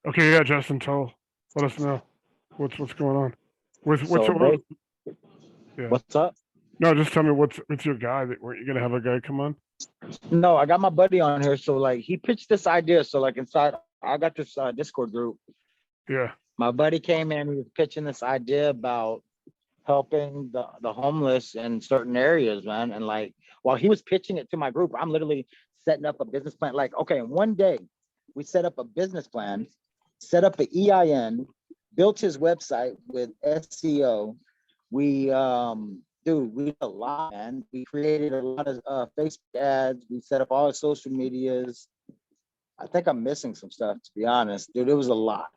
Okay, yeah, Justin, let us know what's going on. What's So your they, yeah. what's up? No, just tell me what's your guy that weren't you gonna have a guy come on? No, I got my buddy on here. So like he pitched this idea. So like inside, I got this Discord group. Yeah, My buddy came in. He was pitching this idea about helping the homeless in certain areas, man. And like while he was pitching it to my group, I'm literally setting up a business plan. Like, okay, in one day, we set up a business plan, set up an EIN, built his website with SEO. We dude, we did a lot, man. We created a lot of Facebook ads, we set up all the social medias. I think I'm missing some stuff, to be honest. Dude, it was a lot.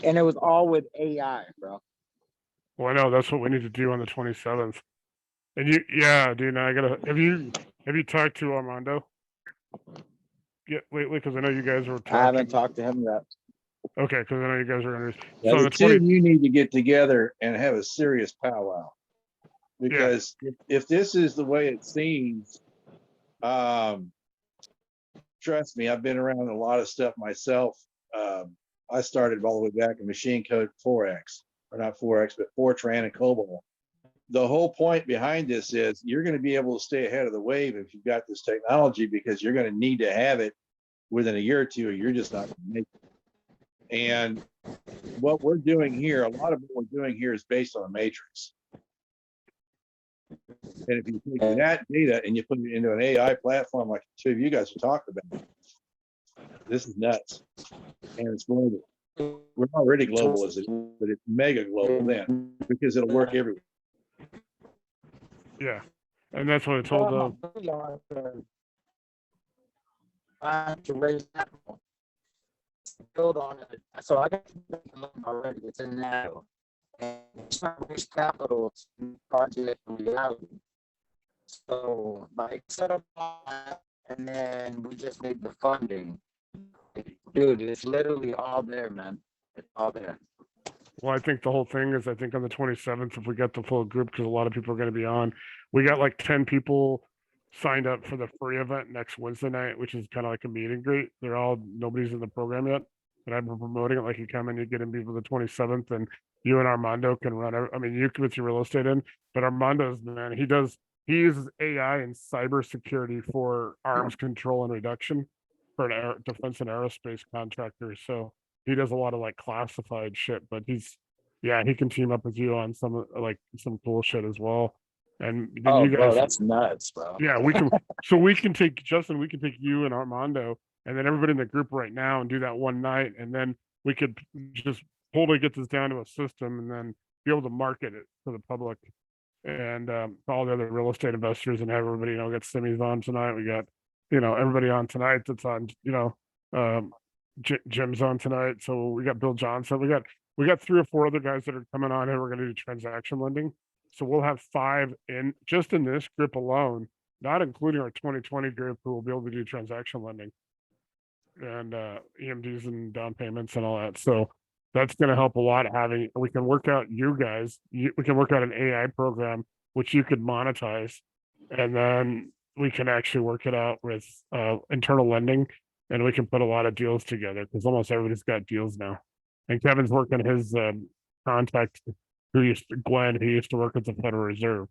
And it was all with AI, bro. well, I know that's what we need to do on the 27th. And yeah, dude. Now I gotta. Have you talked to Armando? Yeah, lately, because I know you guys were I haven't talking. talked to him yet. Okay, because I know you guys are under. Now, So on the the two 20, of you need to get together and have a serious powwow yeah, because if this is the way it seems, um, trust me, I've been around a lot of stuff myself. I started all the way back in machine code 4X, or not 4X, but Fortran and COBOL. The whole point behind this is you're going to be able to stay ahead of the wave if you've got this technology because you're going to need to have it within a year or two, or you're just not going to make it. And what we're doing here, a lot of what we're doing here is based on a matrix. And if you take that data and you put it into an AI platform like the two of you guys are talking about, this is nuts. And it's global. We're already global as it is, but it's mega global then because it'll work everywhere. yeah, and that's what I told To raise capital, build on it. So I got already. It's in now. And it's not raise capital to project reality. So like set up all that, and then we just need the funding. Dude, it's literally all there, man. It's all there. Well, I think the whole thing is I think on the 27th, if we get the full group, because a lot of people are going to be on, we got like 10 people signed up for the free event next Wednesday night, which is kind of like a meet and greet. Nobody's in the program yet, but I've been promoting it. Like you come in, you get in people the 27th, and you and Armando can run. I mean, you can with your real estate in, but Armando's man, he uses AI and cybersecurity for arms control and reduction for defense and aerospace contractors. So he does a lot of like classified shit, but he can team up with you on like some cool shit as well. And then Oh, you bro, guys, that's nuts, bro. yeah, we can. So we can take Justin, we can take you and Armando, and then everybody in the group right now, and do that one night, and then we could just totally get this down to a system, and then be able to market it to the public and all the other real estate investors, and have everybody, get semis on tonight. We got, everybody on tonight that's on, um, Jim's on tonight. So we got Bill Johnson. We got 3 or 4 other guys that are coming on here. We're going to do transaction lending. So we'll have 5 in this group alone, not including our 2020 group who will be able to do transaction lending and EMDs and down payments and all that. So that's going to help a lot. We can work out we can work out an AI program which you could monetize, and then we can actually work it out with internal lending, and we can put a lot of deals together because almost everybody's got deals now. And Kevin's working his contact Gwen, who used to work at the Federal Reserve.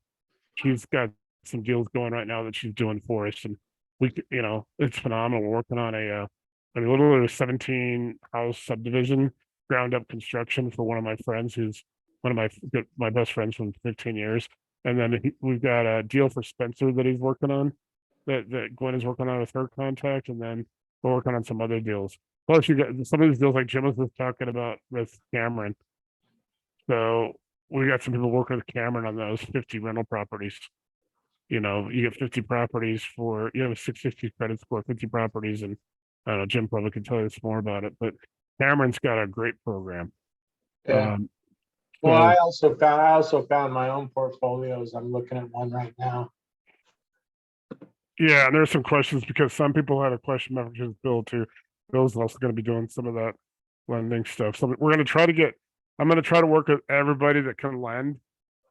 She's got some deals going right now that she's doing for us, and it's phenomenal. We're working on literally a 17 house subdivision, ground up construction for one of my friends, who's one of my best friends from 15 years. And then we've got a deal for Spencer that he's working on, that Gwen is working on with her contact, and then we're working on some other deals. Plus, you got some of these deals like Jim was talking about with Cameron. So we got some people working with Cameron on those 50 rental properties. You get 50 properties for, 660 credit score, 50 properties. And I don't know, Jim probably can tell you more about it, but Cameron's got a great program. Yeah. Well, I also found my own portfolios. I'm looking at one right now. Yeah, and there's some questions because some people had a question about Bill too. Bill's also going to be doing some of that lending stuff. So I'm going to try to work with everybody that can lend,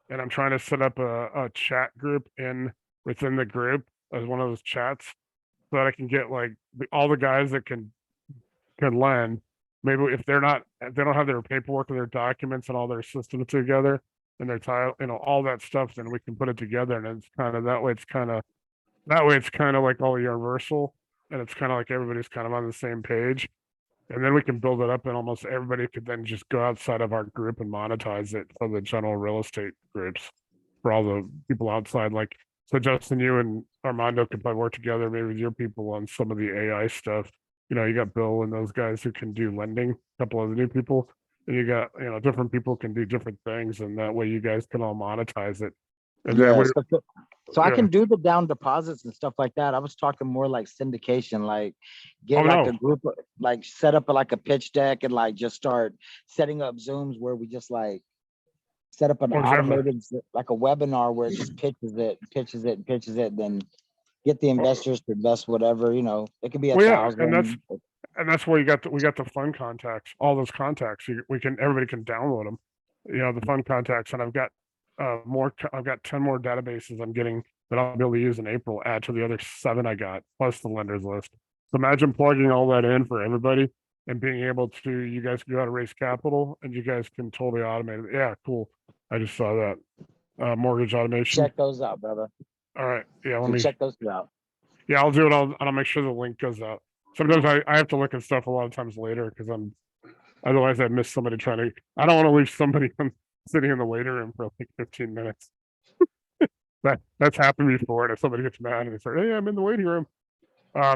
and I'm trying to set up a chat group within the group as one of those chats, so that I can get like all the guys that can can lend. Maybe if they don't have their paperwork and their documents and all their systems together and their tile, all that stuff, then we can put it together, and it's kind of that way. It's kind of like all universal, and it's kind of like everybody's kind of on the same page. And then we can build it up, and almost everybody could then just go outside of our group and monetize it for the general real estate groups, for all the people outside. Like, so Justin, you and Armando could probably work together, maybe with your people on some of the AI stuff. You got Bill and those guys who can do lending, a couple of the new people, and you got, different people can do different things, and that way you guys can all monetize it. And then Yeah, we, so I yeah. can do the down deposits and stuff like that. I was talking more like syndication, like get Oh, like no. a group, like set up like a pitch deck and like just start setting up Zooms where we just like set up an Oh, exactly. automated, like a webinar where it just pitches it, then get the investors to invest whatever, it could be Well, yeah, and 1,000. that's where we got the fun contacts, all those contacts. Everybody can download them. The fun contacts, and I've got I've got 10 more databases I'm getting that I'll be able to use in April, add to the other 7 I got, plus the lenders list. So imagine plugging all that in for everybody and being able to, you guys go out to raise capital, and you guys can totally automate it. Yeah, cool. I just saw that. Mortgage automation. Check those out, brother. All right. Yeah, let So me check those two out. Yeah, I'll do it. I'll make sure the link goes out. Sometimes I have to look at stuff a lot of times later because otherwise I miss somebody trying to. I don't want to leave somebody sitting in the waiting room for like 15 minutes. That's happened before, and if somebody gets mad and they say, "Hey, I'm in the waiting room,"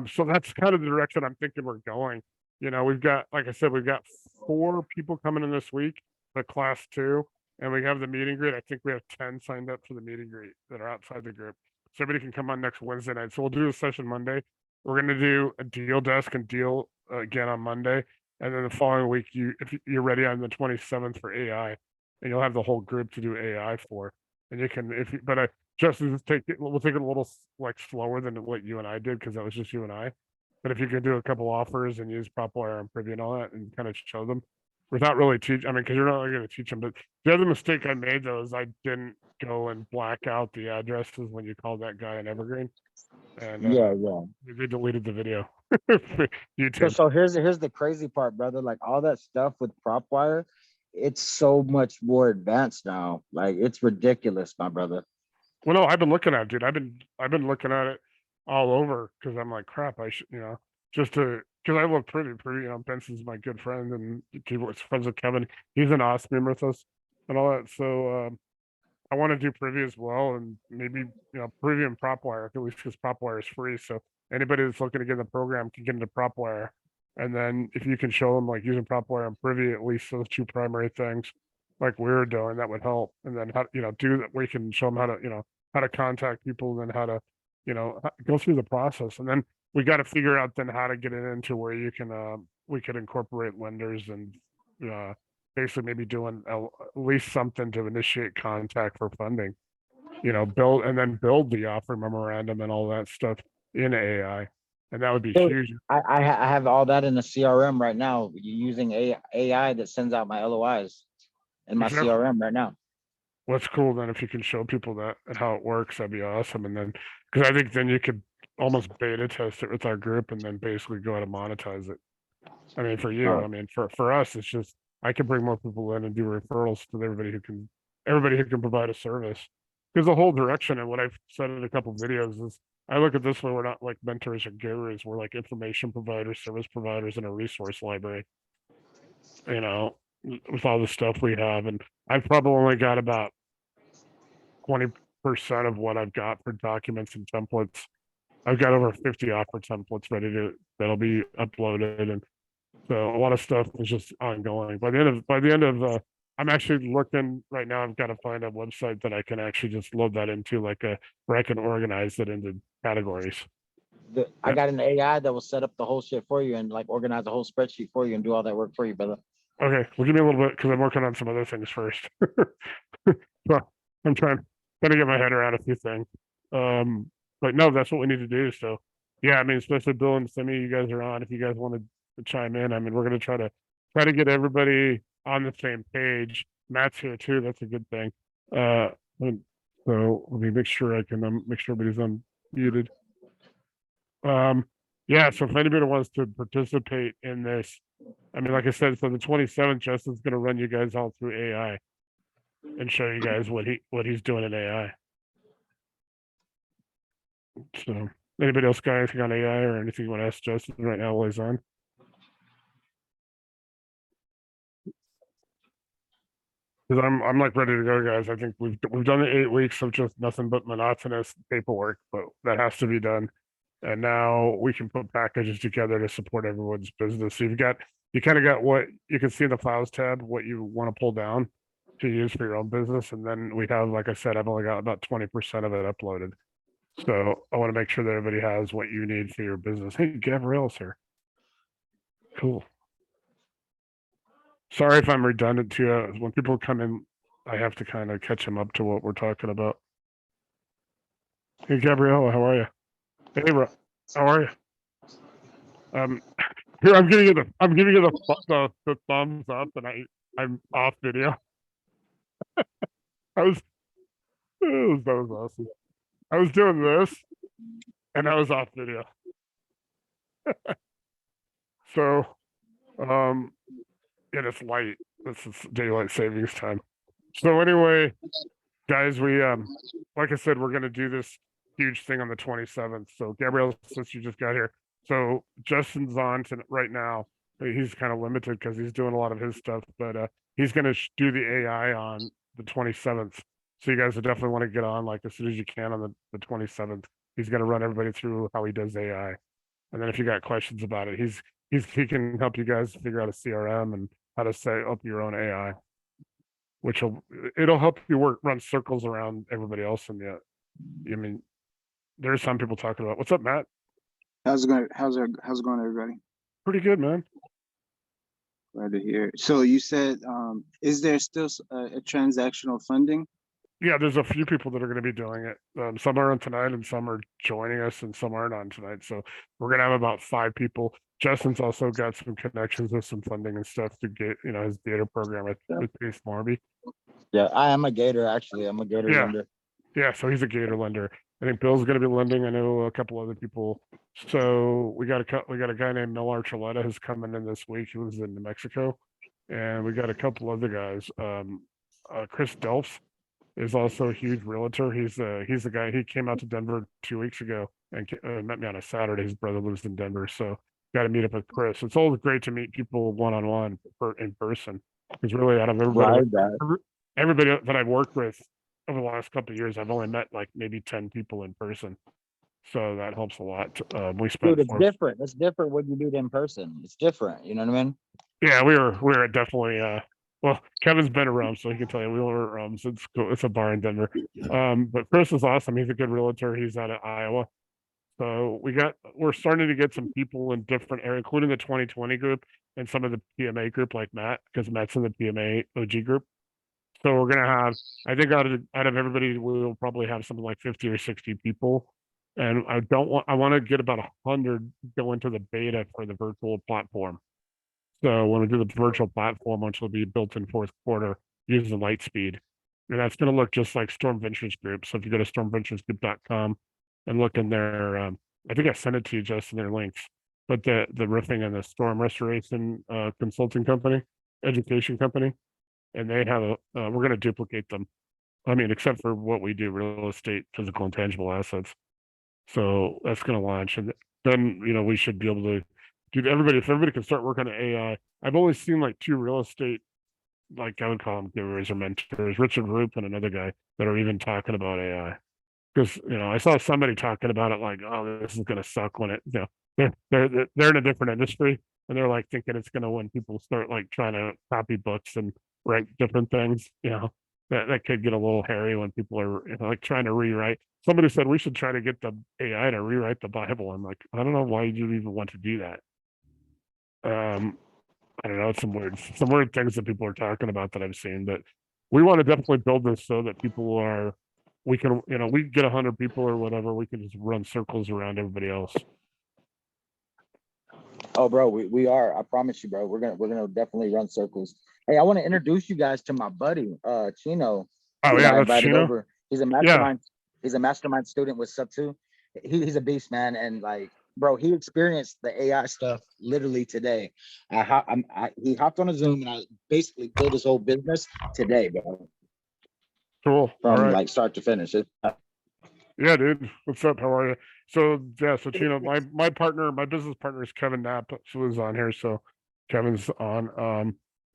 so that's kind of the direction I'm thinking we're going. We've got, like I said, we've got 4 people coming in this week, the class 2, and we have the meeting greet. I think we have 10 signed up for the meeting greet that are outside the group. So everybody can come on next Wednesday night. So we'll do a session Monday. We're going to do a deal desk and deal again on Monday. And then the following week, if you're ready on the 27th for AI, and you'll have the whole group to do AI for. And you can, just we'll take it a little like slower than what you and I did, because that was just you and I. But if you could do a couple offers and use PropWire and Privy and all that and kind of show them without really because you're not really going to teach them. But the other mistake I made, though, is I didn't go and black out the addresses when you called that guy an Evergreen. And Yeah. they deleted the video. So, YouTube. so here's the crazy part, brother. Like all that stuff with PropWire, it's so much more advanced now. Like it's ridiculous, my brother. Well, no, I've been looking at it, dude. I've been looking at it all over because I'm like, crap, I should, because I love Pretty. Benson's my good friend, and he was friends with Kevin. He's an Osmium with us and all that. So I want to do Privy as well, and maybe Privy and PropWire, at least because PropWire is free. So anybody that's looking to get in the program can get into PropWire, and then if you can show them like using PropWire and Privy, at least those 2 primary things, like we're doing, that would help. And then how do that, we can show them how to contact people, and then how to go through the process, and then we got to figure out then how to get it into where you can we could incorporate lenders and basically maybe doing at least something to initiate contact for funding, build the offer memorandum and all that stuff in AI, and that would be Dude, huge. I have all that in the CRM right now using AI that sends out my LOIs in my Exactly. CRM right now. What's cool then, if you can show people that and how it works, that'd be awesome. And then, because I think then you could almost beta test it with our group and then basically go out and monetize it. I mean, for you, Oh. I mean, for us, it's just, I can bring more people in and do referrals to everybody who can provide a service. Because the whole direction, and what I've said in a couple of videos, is I look at this way, we're not like mentors or gurus, we're like information providers, service providers, and a resource library, with all the stuff we have. And I've probably only got about 20% of what I've got for documents and templates. I've got over 50 offer templates that'll be uploaded, and so a lot of stuff is just ongoing. By the end of, I'm actually looking right now. I've got to find a website that I can actually just load that into, where I can organize it into categories. I got an AI that will set up the whole shit for you and like organize the whole spreadsheet for you and do all that work for you, brother. Okay, well, give me a little bit because I'm working on some other things first. So I'm trying to get my head around a few things. But no, that's what we need to do. So yeah, I mean, especially Bill and Simi, you guys are on. If you guys want to chime in, I mean, we're gonna try to get everybody on the same page. Matt's here too. That's a good thing. So let me make sure I can make sure everybody's unmuted. Yeah, so if anybody wants to participate in this, I mean, like I said, so the 27th, Justin's gonna run you guys all through AI and show you guys what he's doing in AI. So anybody else got anything on AI or anything you want to ask Justin right now while he's on? Because I'm like ready to go, guys. I think we've done the 8 weeks of just nothing but monotonous paperwork, but that has to be done. And now we can put packages together to support everyone's business. So you kind of got what you can see in the files tab, what you want to pull down to use for your own business. And then we have, like I said, I've only got about 20% of it uploaded. So I want to make sure that everybody has what you need for your business. Hey, Gabrielle's here. Cool. Sorry if I'm redundant to you. When people come in, I have to kind of catch them up to what we're talking about. Hey, Gabriella, how are you? Hey, how are you? Here I'm giving you the thumbs up, and I'm off video. That was awesome. I was doing this, and I was off video. So, yeah, it's light. This is daylight savings time. So anyway, guys, we like I said, we're gonna do this huge thing on the 27th. So Gabrielle, since you just got here, so Justin's on to right now. He's kind of limited because he's doing a lot of his stuff, but he's gonna do the AI on the 27th. So you guys will definitely want to get on like as soon as you can on the 27th. He's gonna run everybody through how he does AI, and then if you got questions about it, he can help you guys figure out a CRM and how to set up your own AI, which it'll help you run circles around everybody else in the. I mean, there's some people talking about what's up, Matt. How's it going? How's it going, everybody? Pretty good, man. Glad to hear. So you said, is there still a transactional funding? Yeah, there's a few people that are going to be doing it. Some are on tonight, and some are joining us, and some aren't on tonight. So we're going to have about 5 people. Justin's also got some connections with some funding and stuff to get, his data program with Pace Marby. Yeah, I am a Gator, actually. I'm a Gator lender. Yeah, so he's a Gator lender. I think Bill's going to be lending. I know a couple other people. So we got a guy named Mel Archuleta who's coming in this week. He lives in New Mexico, and we got a couple other guys. Chris Delfs is also a huge realtor. He's the guy. He came out to Denver 2 weeks ago and met me on a Saturday. His brother lives in Denver, so got to meet up with Chris. It's always great to meet people one-on-one in person. Because really, out of everybody that I've worked with over the last couple of years, I've only met like maybe 10 people in person. So that helps a lot. We spent. Dude, it's different. It's different when you do it in person. It's different. You know what I mean? Yeah, we were definitely. Well, Kevin's been around, so he can tell you we were. So it's cool. It's a bar in Denver. But Chris is awesome. He's a good realtor. He's out of Iowa. So we're starting to get some people in different areas, including the 2020 group and some of the PMA group, like Matt, because Matt's in the PMA OG group. So we're gonna have, I think out of everybody, we'll probably have something like 50 or 60 people. And I want to get about 100 go into the beta for the virtual platform. So when we do the virtual platform, which will be built in fourth quarter using Lightspeed, and that's going to look just like Storm Ventures Group. So if you go to stormventuresgroup.com and look in there, I think I sent it to you just in their links. But the roofing and the storm restoration consulting company, education company, and they have we're going to duplicate them. I mean, except for what we do, real estate, physical and tangible assets. So that's going to launch, and then we should be able to do if everybody can start working on AI. I've only seen like 2 real estate, like I would call them gurus or mentors, Richard Roop and another guy, that are even talking about AI. Because I saw somebody talking about it like, oh, this is going to suck when it, they're in a different industry, and they're like thinking it's going to when people start like trying to copy books and write different things. That could get a little hairy when people are like trying to rewrite. Somebody said we should try to get the AI to rewrite the Bible. I'm like, I don't know why you even want to do that. I don't know, it's some weird things that people are talking about that I've seen, but we want to definitely build this so that we can, we get 100 people or whatever, we can just run circles around everybody else. Oh, bro, we are. I promise you, bro. We're gonna definitely run circles. Hey, I want to introduce you guys to my buddy, Chino. Oh yeah, that's Chino. Over. He's a mastermind. Yeah. He's a mastermind student with Sub 2. He's a beast, man, and like bro, he experienced the AI stuff literally today. He hopped on a Zoom and I basically built his whole business today, bro, Cool. All from right. like start to finish. Yeah, dude. What's up? How are you? So yeah, so Chino, my partner, my business partner is Kevin Knapp, who is on here. So Kevin's on.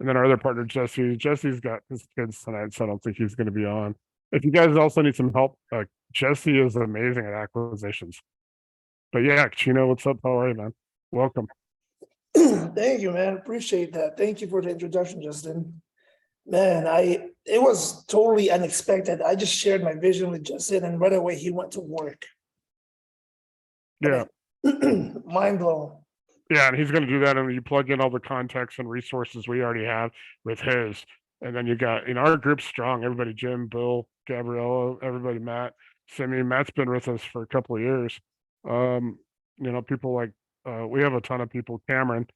And then our other partner, Jesse. Jesse's got his kids tonight, so I don't think he's gonna be on. If you guys also need some help, Jesse is amazing at acquisitions. But yeah, Chino, what's up? How are you, man? Welcome. Thank you, man. Appreciate that. Thank you for the introduction, Justin. Man, it was totally unexpected. I just shared my vision with Justin and right away he went to work. Yeah. Mind blown. Yeah, and he's going to do that, and you plug in all the contacts and resources we already have with his, and then you got our group's strong. Everybody, Jim, Bill, Gabriella, everybody, Matt, Simi. Matt's been with us for a couple of years. People like we have a ton of people. Cameron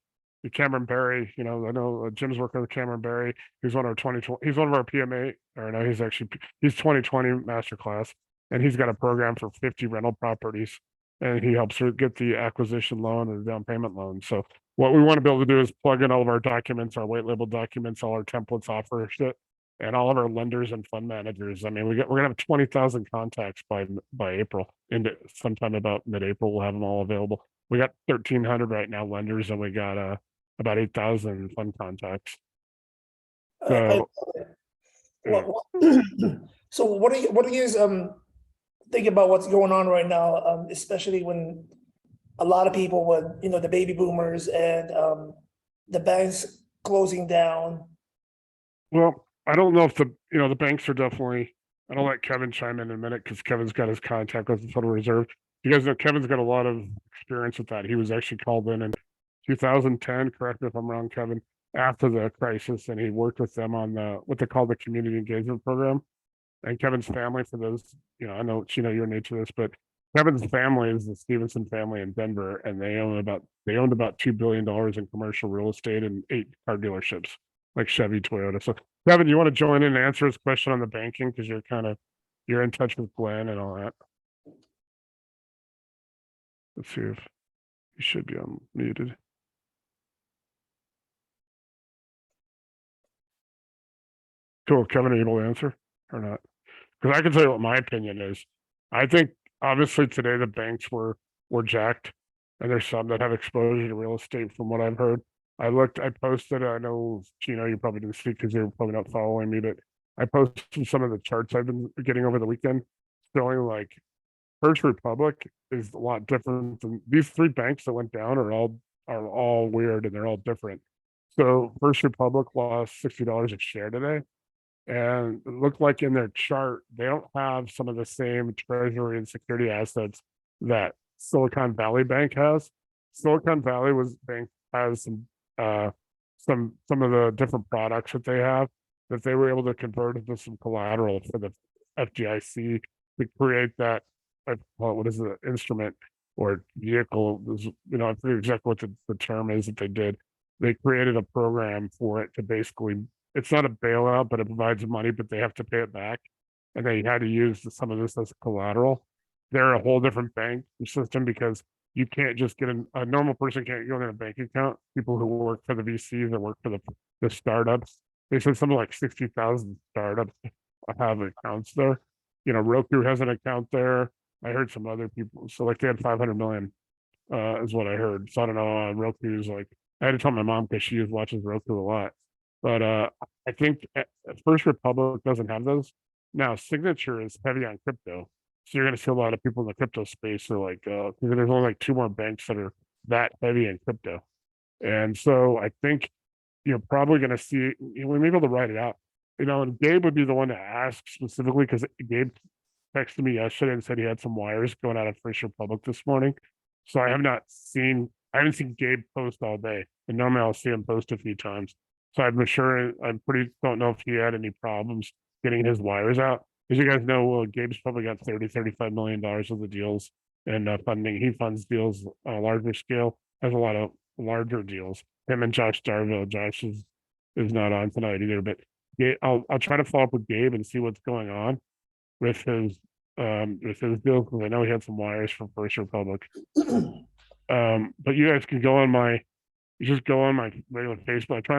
Barry. I know Jim's working with Cameron Barry. He's one of our 2020. He's one of our PMA, or no, he's 2020 Masterclass, and he's got a program for 50 rental properties. And he helps her get the acquisition loan or the down payment loan. So what we want to be able to do is plug in all of our documents, our white label documents, all our templates, offer shit, and all of our lenders and fund managers. I mean, we're gonna have 20,000 contacts by April. Into sometime about mid-April, we'll have them all available. We got 1,300 right now lenders, and we got about 8,000 fund contacts. So, So what do you guys think about what's going on right now, especially when a lot of people would, the baby boomers and the banks closing down? well, I don't know if the banks are definitely. And I'll let Kevin chime in a minute because Kevin's got his contact with the Federal Reserve. You guys know Kevin's got a lot of experience with that. He was actually called in 2010. Correct me if I'm wrong, Kevin. After the crisis, and he worked with them on what they call the community engagement program. And Kevin's family, for those, I know you're new to this, but Kevin's family is the Stevenson family in Denver, and they owned about $2 billion in commercial real estate and 8 car dealerships like Chevy, Toyota. So Kevin, you want to join in and answer his question on the banking because you're in touch with Glenn and all that. Let's see if you should be unmuted. Cool, Kevin, are you able to answer or not? Because I can tell you what my opinion is. I think obviously today the banks were jacked, and there's some that have exposure to real estate from what I've heard. I posted, I know, you probably didn't see because you're probably not following me, but I posted some of the charts I've been getting over the weekend showing like First Republic is a lot different than these 3 banks that went down are all weird and they're all different. So First Republic lost $60 a share today. And it looked like in their chart, they don't have some of the same treasury and security assets that Silicon Valley Bank has. Silicon Valley Bank has some of the different products that they have that they were able to convert into some collateral for the FDIC to create that, what is the instrument or vehicle? I forget exactly what the term is that they did. They created a program for it to basically. It's not a bailout, but it provides money, but they have to pay it back. And they had to use some of this as collateral. They're a whole different bank system because you can't just get a normal person can't go in a bank account. People who work for the VCs or work for the startups, they said something like 60,000 startups have accounts there. Roku has an account there. I heard some other people. So like they had 500 million is what I heard. So I don't know. Roku's like, I had to tell my mom because she watches Roku a lot. But I think First Republic doesn't have those. Now, Signature is heavy on crypto. So you're going to see a lot of people in the crypto space are like, there's only like 2 more banks that are that heavy in crypto. And so I think you're probably going to see, we may be able to write it out. And Gabe would be the one to ask specifically because Gabe texted me yesterday and said he had some wires going out of First Republic this morning. So I haven't seen Gabe post all day. And normally I'll see him post a few times. So don't know if he had any problems getting his wires out. As you guys know, Gabe's probably got $35 million of the deals and funding. He funds deals on a larger scale, has a lot of larger deals. Him and Josh Darville. Josh is not on tonight either, but I'll try to follow up with Gabe and see what's going on with his deals because I know he had some wires from First Republic. But you guys can go on my, you just go on my regular Facebook.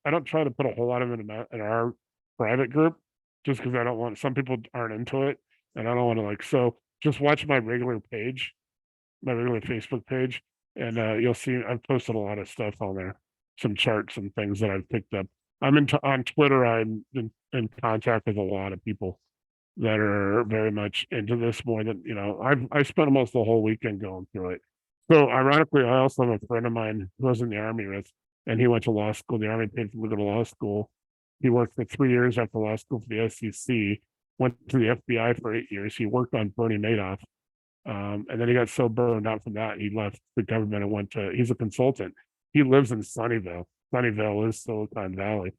I don't try to put a whole lot of it in our private group, just because I don't want, some people aren't into it, and I don't want to like, so just watch my regular page, my regular Facebook page, and you'll see I've posted a lot of stuff on there, some charts and things that I've picked up. On Twitter. I'm in contact with a lot of people that are very much into this more than, I spent almost the whole weekend going through it. So ironically, I also have a friend of mine who was in the army with, and he went to law school. The army paid for him to go to law school. He worked for 3 years after law school for the SEC, went to the FBI for 8 years. He worked on Bernie Madoff. And then he got so burned out from that, he left the government and he's a consultant. He lives in Sunnyvale. Sunnyvale is Silicon Valley.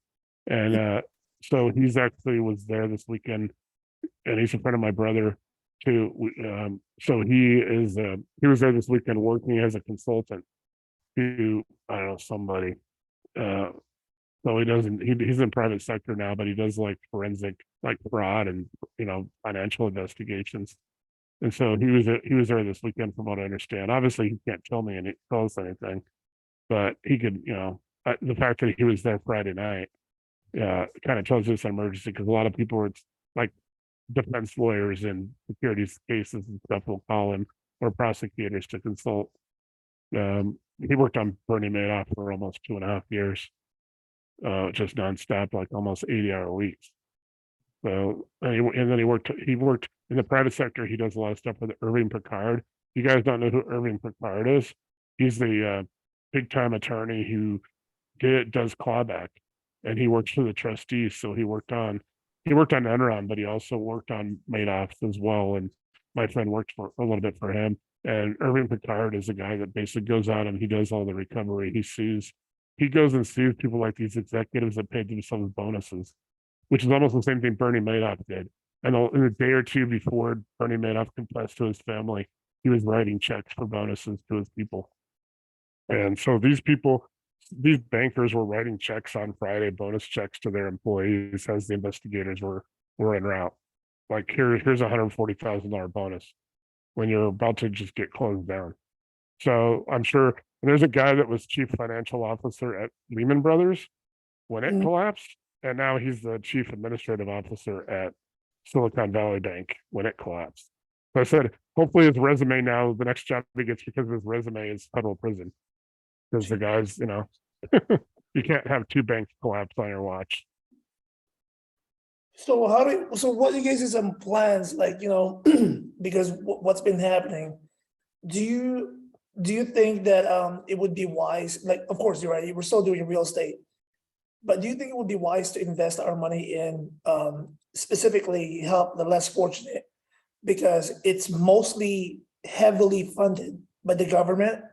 And so he's actually was there this weekend, and he's a friend of my brother too. So he was there this weekend working as a consultant to, I don't know, somebody. So he doesn't, he's in private sector now, but he does like forensic, like fraud and, financial investigations. And so he was there this weekend, from what I understand. Obviously, he can't tell us anything, but he could, the fact that he was there Friday night, kind of tells us an emergency, because a lot of people are like defense lawyers in securities cases and stuff will call him, or prosecutors to consult. He worked on Bernie Madoff for almost 2.5 years, just nonstop, like almost 80-hour weeks. So, and then he worked in the private sector. He does a lot of stuff with Irving Picard. You guys don't know who Irving Picard is? He's the big time attorney who does clawback, and he works for the trustees. So he worked on Enron, but he also worked on Madoff as well. And my friend worked for a little bit for him. And Irving Picard is a guy that basically goes out and he does all the recovery. He goes and sues people like these executives that paid themselves bonuses, which is almost the same thing Bernie Madoff did. And in a day or two before Bernie Madoff confessed to his family, he was writing checks for bonuses to his people. And so these bankers were writing checks on Friday, bonus checks to their employees as the investigators were en route. Like, here's $140,000 bonus when you're about to just get closed down. So I'm sure there's a guy that was chief financial officer at Lehman Brothers when it collapsed, and now he's the chief administrative officer at Silicon Valley Bank when it collapsed. So I said, hopefully his resume now, the next job he gets because of his resume is federal prison. Because the guys, you can't have two banks collapse on your watch. So what are you guys' plans, like, because what's been happening? Do you think that it would be wise, like, of course, you're right, we're still doing real estate, but do you think it would be wise to invest our money in specifically help the less fortunate? Because it's mostly heavily funded by the government.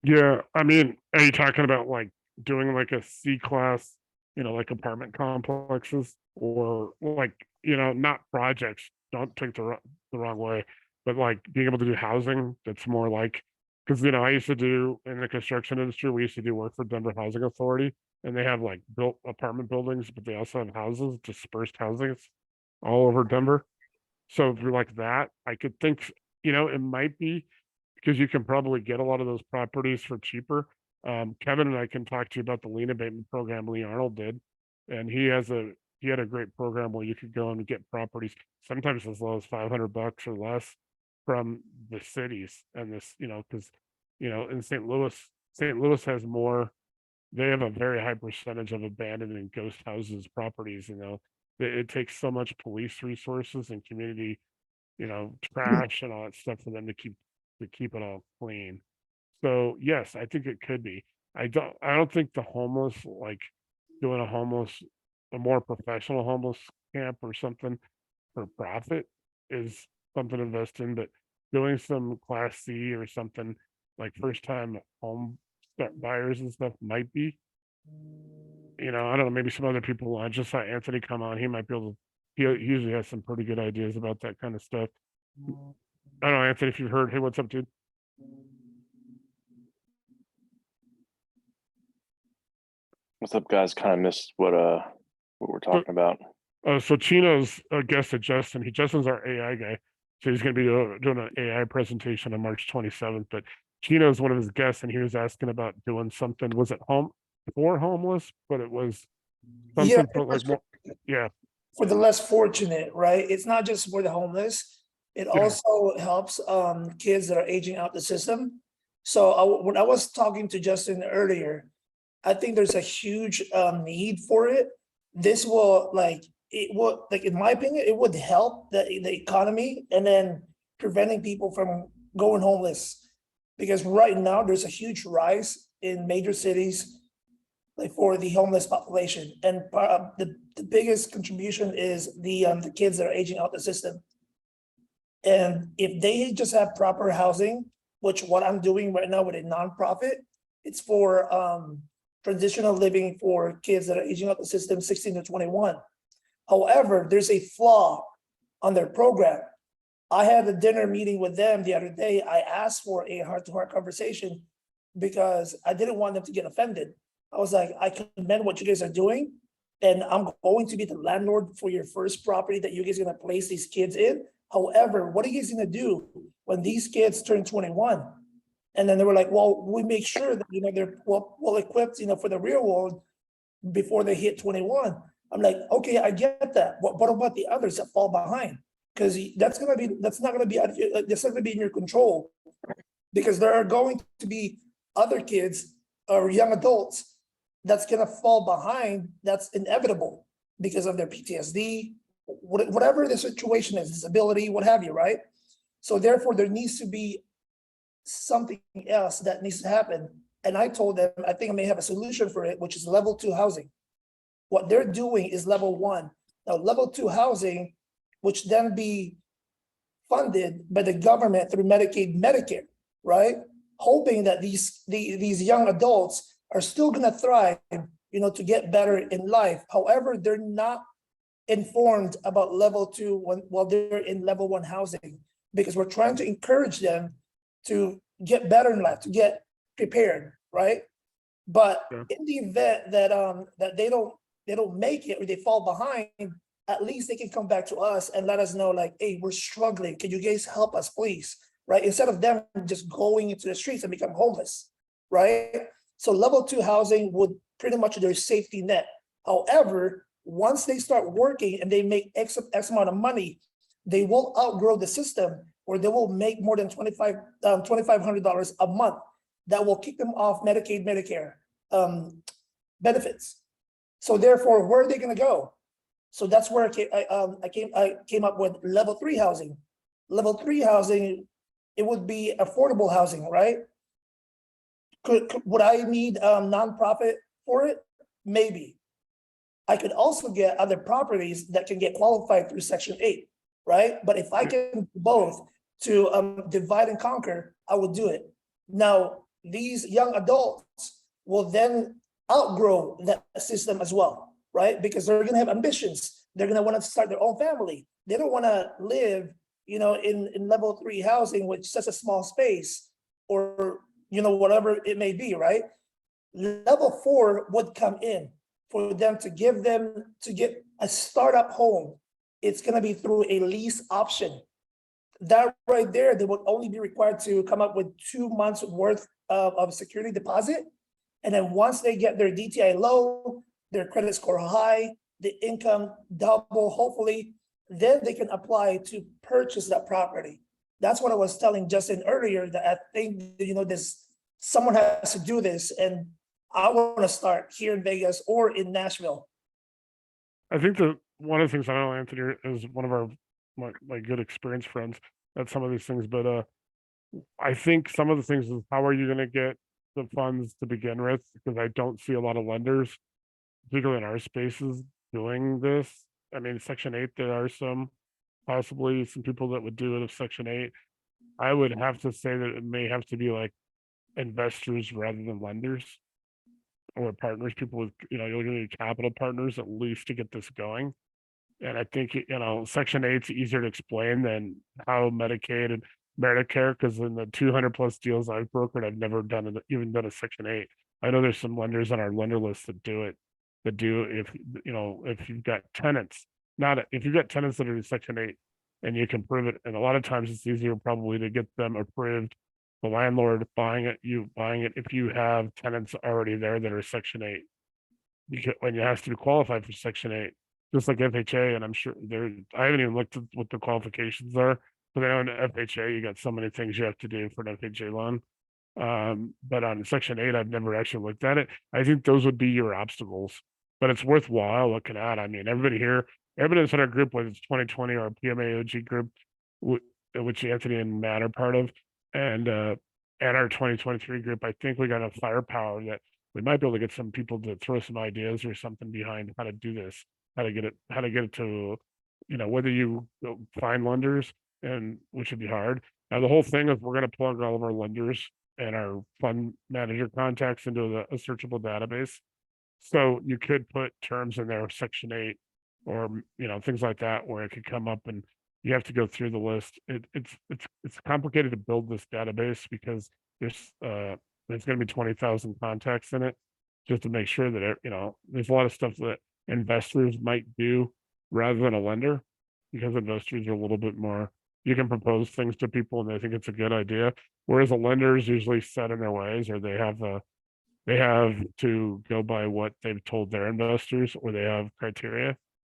Yeah, I mean, are you talking about like doing like a C-class, like apartment complexes, or like, not projects, don't take the wrong way, but like being able to do housing that's more like, because, I used to do in the construction industry, we used to do work for Denver Housing Authority, and they have like built apartment buildings, but they also have houses, dispersed housings all over Denver. So if you're like that, I could think, it might be, because you can probably get a lot of those properties for cheaper. Kevin and I can talk to you about the lien abatement program Lee Arnold did. And he had a great program where you could go and get properties, sometimes as low as $500 or less, from the cities. And this, because, in St. Louis has more, they have a very high percentage of abandoned and ghost houses properties. It takes so much police resources and community, trash and all that stuff for them to keep it all clean. So yes, I think it could be. I don't think the homeless, like doing a more professional homeless camp or something for profit is something to invest in, but doing some class C or something like first time home buyers and stuff might be. I don't know, maybe some other people. I just saw Anthony come on. He might be able to, he usually has some pretty good ideas about that kind of stuff. I don't know, Anthony, if you've heard. Hey, what's up, dude? What's up, guys? Kind of missed what we're talking about. So Chino's a guest at Justin. Justin's our AI guy. So he's going to be doing an AI presentation on March 27th. But Chino's one of his guests, and he was asking about doing something. Was it home for homeless? But it was Yeah, something for like more. Yeah, for the less fortunate, right? It's not just for the homeless. It Yeah. also helps kids that are aging out the system. So when I was talking to Justin earlier, I think there's a huge need for it. This will in my opinion, it would help the economy and then preventing people from going homeless. Because right now there's a huge rise in major cities like for the homeless population. And the biggest contribution is the kids that are aging out the system. And if they just have proper housing, which what I'm doing right now with a nonprofit, it's for transitional living for kids that are aging out the system 16 to 21. However, there's a flaw on their program. I had a dinner meeting with them the other day. I asked for a heart-to-heart conversation because I didn't want them to get offended. I was like, I commend what you guys are doing, and I'm going to be the landlord for your first property that you guys are gonna place these kids in. However, what are you guys gonna do when these kids turn 21? And then they were like, well, we make sure that, they're well equipped, for the real world before they hit 21. I'm like, okay, I get that. What about the others that fall behind? Because that's not gonna be in your control. Because there are going to be other kids or young adults that's gonna fall behind. That's inevitable because of their PTSD, whatever the situation is, disability, what have you, right? So therefore, there needs to be something else that needs to happen. And I told them, I think I may have a solution for it, which is level 2 housing. What they're doing is level 1. Now, level 2 housing, which then be funded by the government through Medicaid, Medicare, right? Hoping that these young adults are still gonna thrive, to get better in life. However, they're not informed about level 2 while they're in level 1 housing, because we're trying to encourage them to get better in life, to get prepared, right? But Yeah. in the event that they don't make it or they fall behind, at least they can come back to us and let us know, like, hey, we're struggling. Can you guys help us, please? Right? Instead of them just going into the streets and become homeless, right? So level 2 housing would pretty much their safety net. However, once they start working and they make X amount of money, they will outgrow the system, or they will make more than $2,500 a month. That will kick them off Medicaid, Medicare benefits. So therefore, where are they going to go? So that's where I came up with level 3 housing. Level 3 housing, it would be affordable housing, right? Would I need nonprofit for it? Maybe. I could also get other properties that can get qualified through Section 8, right? But if I can do both to divide and conquer, I would do it. Now, these young adults will then outgrow that system as well, right? Because they're gonna have ambitions. They're gonna want to start their own family. They don't want to live, in level 3 housing, which is such a small space, or whatever it may be, right? Level 4 would come in for them to get a startup home. It's gonna be through a lease option. That right there, they would only be required to come up with 2 months worth of security deposit. And then once they get their DTI low, their credit score high, the income double, hopefully, then they can apply to purchase that property. That's what I was telling Justin earlier, that I think, someone has to do this, and I want to start here in Vegas or in Nashville. I think that one of the things, I know Anthony is one of our my good experienced friends at some of these things, but I think some of the things is, how are you going to get the funds to begin with? Because I don't see a lot of lenders, particularly in our spaces, doing this. I mean, Section 8, there are possibly some people that would do it of Section 8. I would have to say that it may have to be like investors rather than lenders, or partners, people with, you're gonna need capital partners at least to get this going. And I think, Section 8's easier to explain than how Medicaid and Medicare, because in the 200+ deals I've brokered, I've never even done a Section 8. I know there's some lenders on our lender list that do it, if you've got tenants, if you've got tenants that are in Section 8, and you can prove it. And a lot of times it's easier probably to get them approved. The landlord buying it, you buying it, if you have tenants already there that are Section 8. Because when you have to be qualified for Section 8, just like FHA, and I'm sure I haven't even looked at what the qualifications are, but I know in FHA, you got so many things you have to do for an FHA loan. But on Section 8, I've never actually looked at it. I think those would be your obstacles, but it's worthwhile looking at. I mean, everybody that's in our group, whether it's 2020 or PMAOG group, which Anthony and Matt are part of, and our 2023 group, I think we got enough firepower that we might be able to get some people to throw some ideas or something behind how to do this, how to get it to, whether you find lenders, and which would be hard. Now, the whole thing is we're going to plug all of our lenders and our fund manager contacts into a searchable database. So you could put terms in there, Section 8, or things like that, where it could come up and you have to go through the list. It's complicated to build this database because there's going to be 20,000 contacts in it, just to make sure that there's a lot of stuff that investors might do rather than a lender, because investors are a little bit more, you can propose things to people and they think it's a good idea, whereas a lender is usually set in their ways, or they have to go by what they've told their investors, or they have criteria.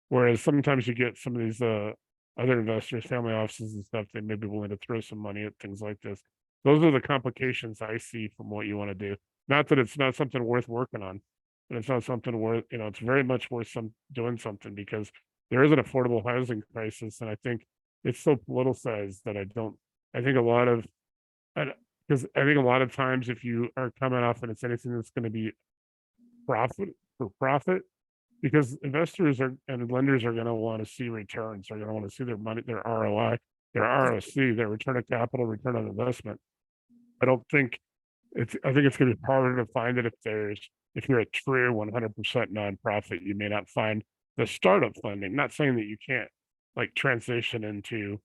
Whereas sometimes you get some of these other investors, family offices and stuff, they may be willing to throw some money at things like this. Those are the complications I see from what you want to do. Not that it's not something worth working on, and it's not something worth, it's very much worth doing something, because there is an affordable housing crisis, and I think it's so politicized that I think a lot of times if you are coming off and it's anything that's going to be profit, because investors and lenders are going to want to see returns. They're going to want to see their money, their ROI, their ROC, their return of capital, return on investment. I think it's going to be harder to find it if you're a true 100% nonprofit. You may not find the startup funding. Not saying that you can't transition into,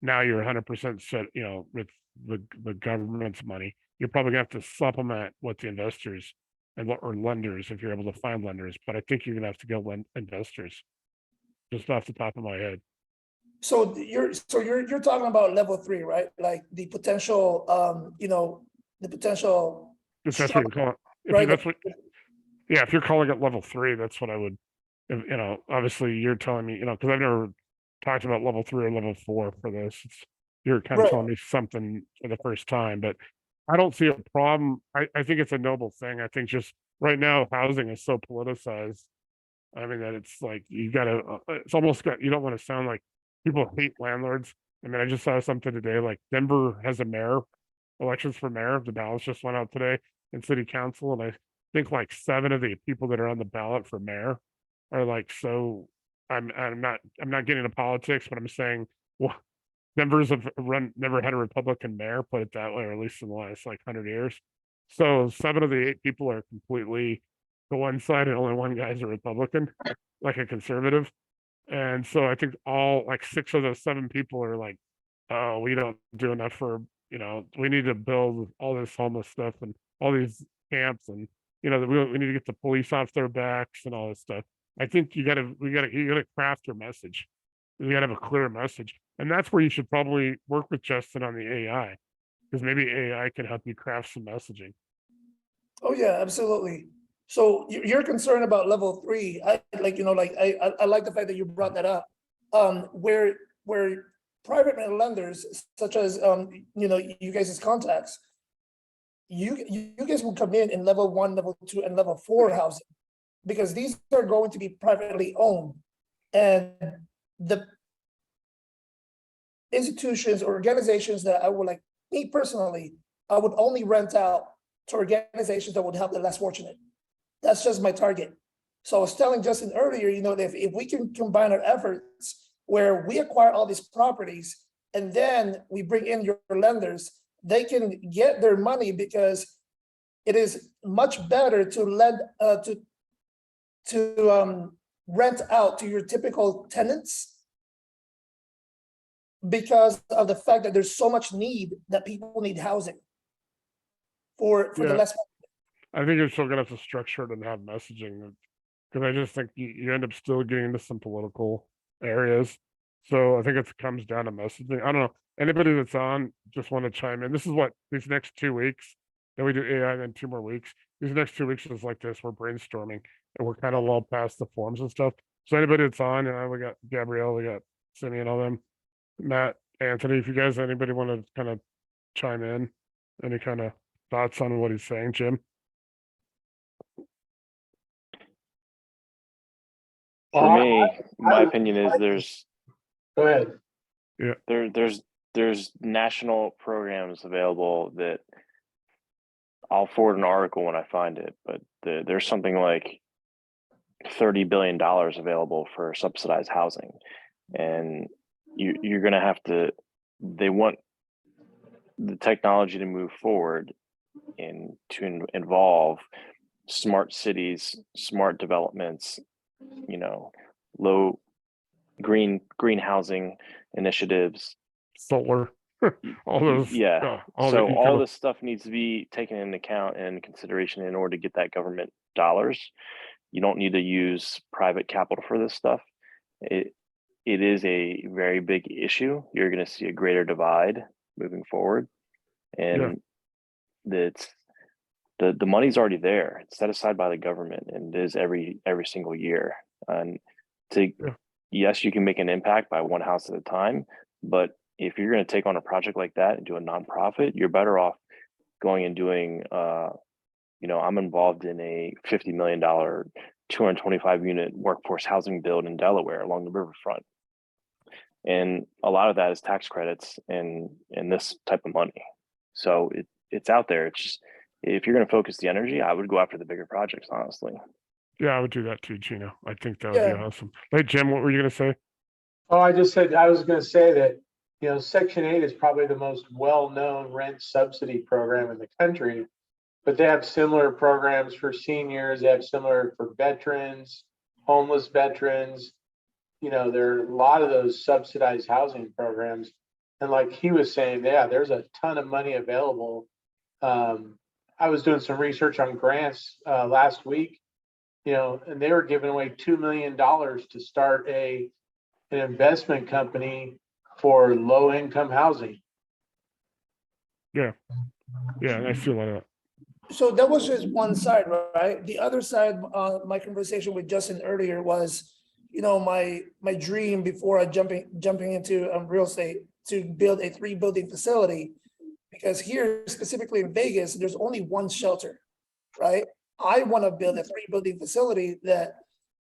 now you're 100% set, with the government's money. You're probably gonna have to supplement what the investors or lenders, if you're able to find lenders. But I think you're gonna have to go lend investors, just off the top of my head. So you're talking about level 3, right? Like the potential, the potential. If that's what you're calling, if you're calling it level 3, that's what I would. Obviously you're telling me, because I've never talked about level 3 or level 4 for this. You're kind of telling me something for the first time, but I don't see a problem. I think it's a noble thing. I think just right now housing is so politicized. I mean, that it's like it's almost you don't want to sound like people hate landlords. I mean, I just saw something today, like Denver has elections for mayor. The ballots just went out today in city council, and I think 7 of the people that are on the ballot for mayor are so. I'm not getting into politics, but I'm saying, well, Denver's never had a Republican mayor, put it that way, or at least in the last 100 years. So 7 of the 8 people are completely to one side, and only one guy's a Republican, like a conservative. And so I think all 6 of those 7 people are oh, we don't do enough for, we need to build all this homeless stuff and all these camps, and we need to get the police off their backs and all this stuff. I think you gotta craft your message. You gotta have a clear message. And that's where you should probably work with Justin on the AI, because maybe AI can help you craft some messaging. Oh yeah, absolutely. So you're concerned about level 3. I like the fact that you brought that up. Where private lenders, such as you guys' contacts, you guys will come in level 1, level 2, and level 4 housing, because these are going to be privately owned, and the institutions or organizations that I would me personally, I would only rent out to organizations that would help the less fortunate. That's just my target. So I was telling Justin earlier, if we can combine our efforts where we acquire all these properties and then we bring in your lenders, they can get their money, because it is much better to lend to rent out to your typical tenants, because of the fact that there's so much need that people need housing for the less. I think you're still gonna have to structure it and have messaging, because I just think you end up still getting into some political areas. So I think it comes down to messaging. I don't know. Anybody that's on just want to chime in. This is what these next 2 weeks. Then we do AI, then 2 more weeks. These next 2 weeks is like this. We're brainstorming and we're kind of well past the forms and stuff. So anybody that's on, we got Gabrielle, we got Cindy and all them, Matt, Anthony. If you guys, anybody want to kind of chime in, any kind of thoughts on what he's saying, Jim? For Well, me, my I- opinion is Go ahead. there's national programs available that I'll forward an article when I find it, but there's something like $30 billion available for subsidized housing, and you're going to have to. They want the technology to move forward and to involve smart cities, smart developments, low green housing initiatives. Solar, all those. Yeah. all So the all econo- this stuff needs to be taken into account and consideration in order to get that government dollars. You don't need to use private capital for this stuff. It is a very big issue. You're going to see a greater divide moving forward, and it's the money's already there. It's set aside by the government, and it is every single year. And yes, you can make an impact by one house at a time, but if you're going to take on a project like that and do a nonprofit, you're better off going and doing. I'm involved in a $50 million, 225 unit workforce housing build in Delaware along the riverfront, and a lot of that is tax credits and this type of money. So it's out there. It's just, if you're going to focus the energy, I would go after the bigger projects, honestly. Yeah, I would do that too, Gino. I think that would be Yeah. awesome. Hey, Jim, what were you gonna say? Oh, I was going to say that, Section 8 is probably the most well-known rent subsidy program in the country, but they have similar programs for seniors. They have similar for veterans, homeless veterans. There are a lot of those subsidized housing programs. And like he was saying, yeah, there's a ton of money available. I was doing some research on grants last week, and they were giving away $2 million to start an investment company for low income housing. Yeah, I feel like that. So that was just one side, right? The other side, my conversation with Justin earlier was, my dream before I jumping into real estate to build a 3-building facility, because here specifically in Vegas, there's only one shelter, right? I want to build a 3-building facility that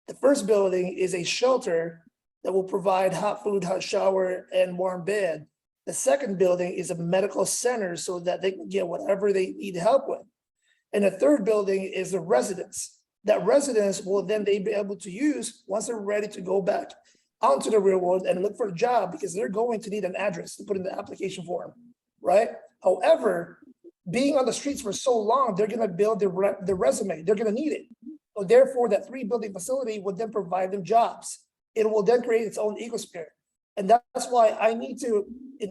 the first building is a shelter that will provide hot food, hot shower, and warm bed. The second building is a medical center so that they can get whatever they need help with. And the third building is the residence. That residence will then they be able to use once they're ready to go back onto the real world and look for a job, because they're going to need an address to put in the application form, right? However, being on the streets for so long, they're going to build the resume. They're going to need it. So therefore, that 3-building facility would then provide them jobs. It will then create its own ecosphere. And that's why I need to,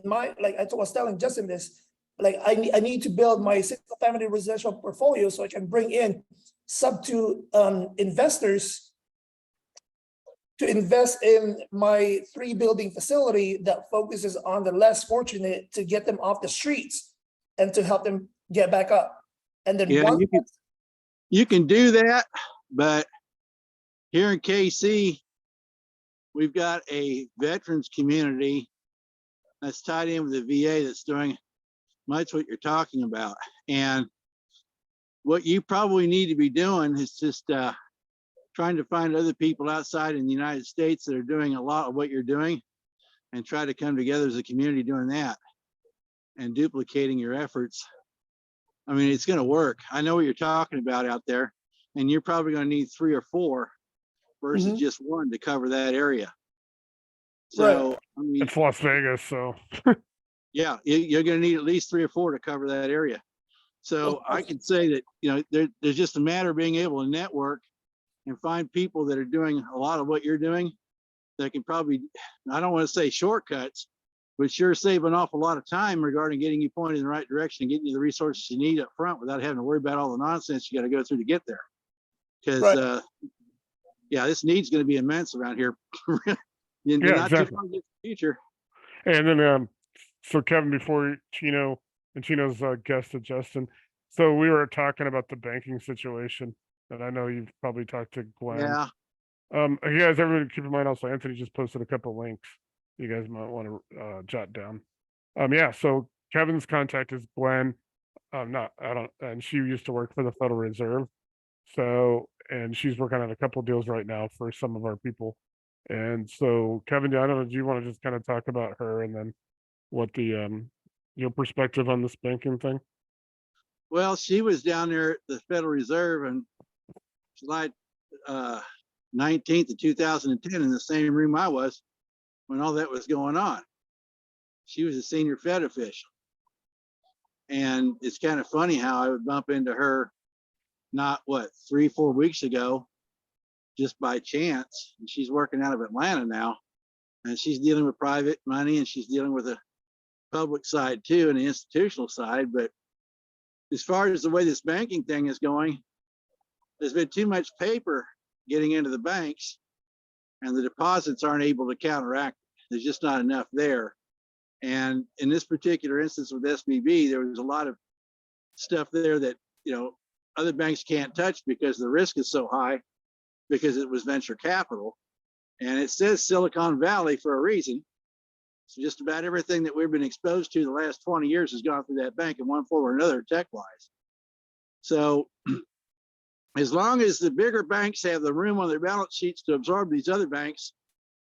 like I was telling Justin this, like I need to build my single family residential portfolio so I can bring in sub-2 investors to invest in my 3-building facility that focuses on the less fortunate, to get them off the streets and to help them get back up. And then you can do that, but here in KC, we've got a veterans community that's tied in with the VA that's doing much what you're talking about. And what you probably need to be doing is just trying to find other people outside in the United States that are doing a lot of what you're doing, and try to come together as a community doing that and duplicating your efforts. I mean, it's going to work. I know what you're talking about out there, and you're probably going to need 3 or 4 versus just one to cover that area. So, I mean, It's Las Vegas, so yeah, you're going to need at least 3 or 4 to cover that area. So I can say that, there's just a matter of being able to network and find people that are doing a lot of what you're doing that can probably, I don't want to say shortcuts, but sure save an awful lot of time regarding getting you pointed in the right direction and getting you the resources you need up front without having to worry about all the nonsense you got to go through to get there. Because, yeah, this need's going to be immense around here. Yeah, exactly. future. And then, so Kevin, before Chino and Chino's guest to Justin, so we were talking about the banking situation, and I know you've probably talked to Glenn. Yeah, You guys, everybody keep in mind also, Anthony just posted a couple links you guys might want to jot down. Yeah, so Kevin's contact is Glenn. And she used to work for the Federal Reserve. So, and she's working on a couple deals right now for some of our people. And so, Kevin, I don't know, do you want to just kind of talk about her and then what the your perspective on this banking thing? well, she was down there at the Federal Reserve on July 19th of 2010 in the same room I was when all that was going on. She was a senior Fed official. And it's kind of funny how I would bump into her not 3-4 weeks ago, just by chance. And she's working out of Atlanta now. And she's dealing with private money and she's dealing with the public side too and the institutional side. But as far as the way this banking thing is going, there's been too much paper getting into the banks and the deposits aren't able to counteract it. There's just not enough there. And in this particular instance with SVB, there was a lot of stuff there that, other banks can't touch because the risk is so high because it was venture capital. And it says Silicon Valley for a reason. So just about everything that we've been exposed to the last 20 years has gone through that bank in one form or another, tech-wise. So as long as the bigger banks have the room on their balance sheets to absorb these other banks,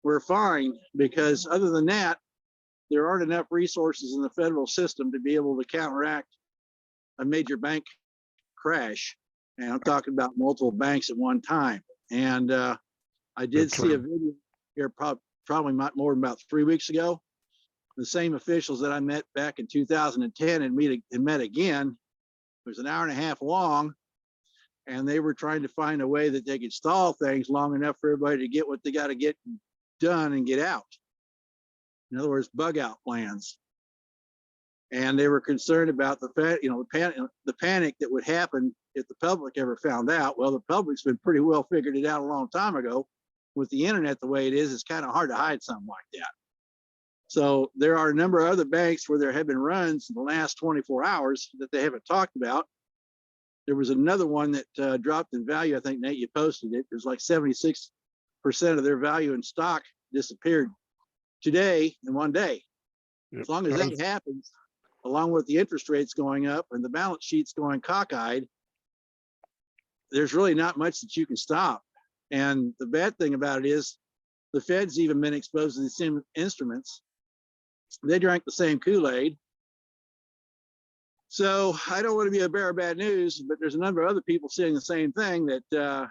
we're fine, because other than that, there aren't enough resources in the federal system to be able to counteract a major bank crash. And I'm talking about multiple banks at one time. And I did see a video here probably more than about 3 weeks ago. The same officials that I met back in 2010 and met again. It was an hour and a half long. And they were trying to find a way that they could stall things long enough for everybody to get what they got to get done and get out. In other words, bug out plans. And they were concerned about the panic that would happen if the public ever found out. Well, the public's been pretty well figured it out a long time ago. With the internet the way it is, it's kind of hard to hide something like that. So there are a number of other banks where there have been runs in the last 24 hours that they haven't talked about. There was another one that dropped in value. I think, Nate, you posted it. There's like 76% of their value in stock disappeared today in one day. Yep. As long as that happens, along with the interest rates going up and the balance sheets going cockeyed, there's really not much that you can stop. And the bad thing about it is the Fed's even been exposed to these same instruments. They drank the same Kool-Aid. So I don't want to be a bearer of bad news, but there's a number of other people saying the same thing, that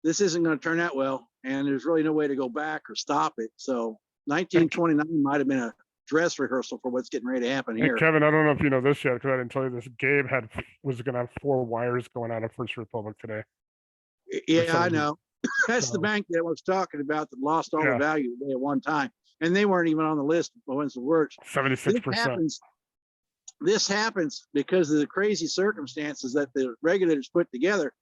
this isn't going to turn out well, and there's really no way to go back or stop it. So 1929 might have been a dress rehearsal for what's getting ready to happen here. And Kevin, I don't know if you know this yet, because I didn't tell you this. Gabe was going to have 4 wires going out of First Republic today. Yeah, I know. That's the bank that I was talking about that lost all the value today at one time. And they weren't even on the list once it works. 76%. This happens because of the crazy circumstances that the regulators put together.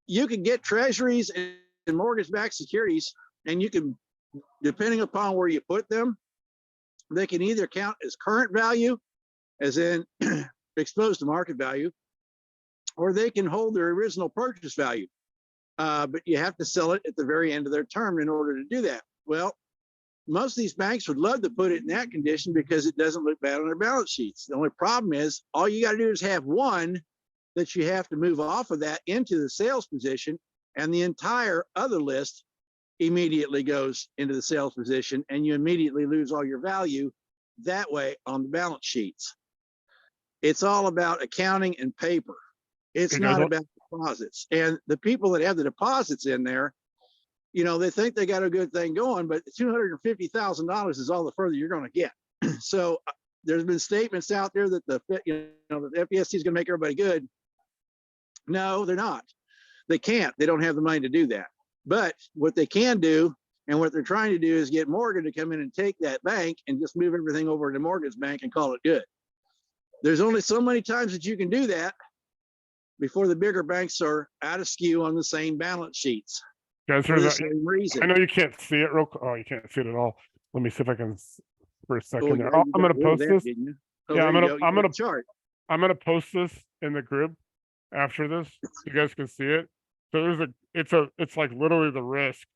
You can get treasuries and mortgage-backed securities, and you can, depending upon where you put them, they can either count as current value, as in exposed to market value, or they can hold their original purchase value. But you have to sell it at the very end of their term in order to do that. Well, most of these banks would love to put it in that condition because it doesn't look bad on their balance sheets. The only problem is all you got to do is have one that you have to move off of that into the sales position, and the entire other list immediately goes into the sales position, and you immediately lose all your value that way on the balance sheets. It's all about accounting and paper. It's not about deposits. And the people that have the deposits in there, they think they got a good thing going, but $250,000 is all the further you're going to get. So there's been statements out there that the FDIC is going to make everybody good. No, they're not. They can't. They don't have the money to do that. But what they can do, and what they're trying to do, is get Morgan to come in and take that bank and just move everything over to Morgan's bank and call it good. There's only so many times that you can do that before the bigger banks are out of skew on the same balance sheets. Guys, For the same reason. I know you can't see it you can't see it at all. let me see if I can for a Oh, second yeah, there. you I'm got gonna rid of post that, this. didn't you? Oh, Yeah, there I'm you gonna go. You I'm got gonna a chart. I'm gonna post this in the group after this. So you guys can see it. So it's like literally the risk.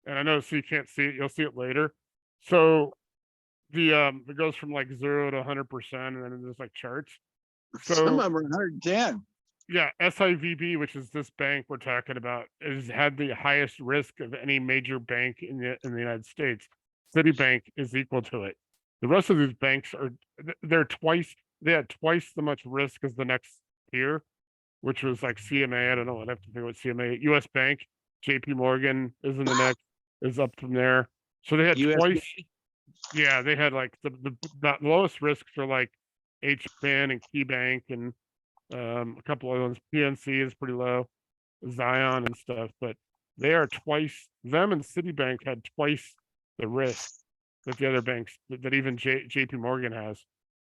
And I know so you can't see it, you'll see it later. So it goes from like 0 to 100%, and then it just like charts. Some So of them are 110. yeah, SIVB, which is this bank we're talking about, has had the highest risk of any major bank in the United States. Citibank is equal to it. The rest of these banks are they had twice the much risk as the next tier, which was like CMA. I don't know. I'd have to think what CMA, US Bank, JP Morgan is in the next, is up from there. So they had US twice. Yeah, they had like the lowest risks are like HBAN and KeyBank and a couple of ones. PNC is pretty low, Zion and stuff, but they are twice, them and Citibank had twice the risk that the other banks, that even JP Morgan has.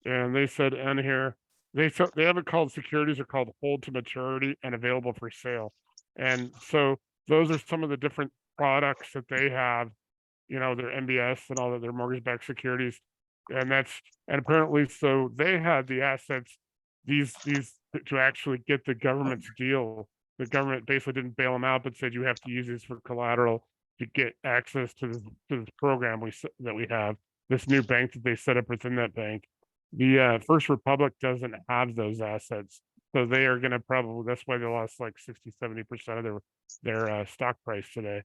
And they said in here, they haven't called securities, are called hold to maturity and available for sale. And so those are some of the different products that they have, their MBS and all of their mortgage-backed securities. And apparently, so they had the assets, these to actually get the government's deal. The government basically didn't bail them out, but said you have to use these for collateral to get access to this program that we have, this new bank that they set up within that bank. The First Republic doesn't have those assets, so they are going to probably, that's why they lost like 60-70% of their stock price today.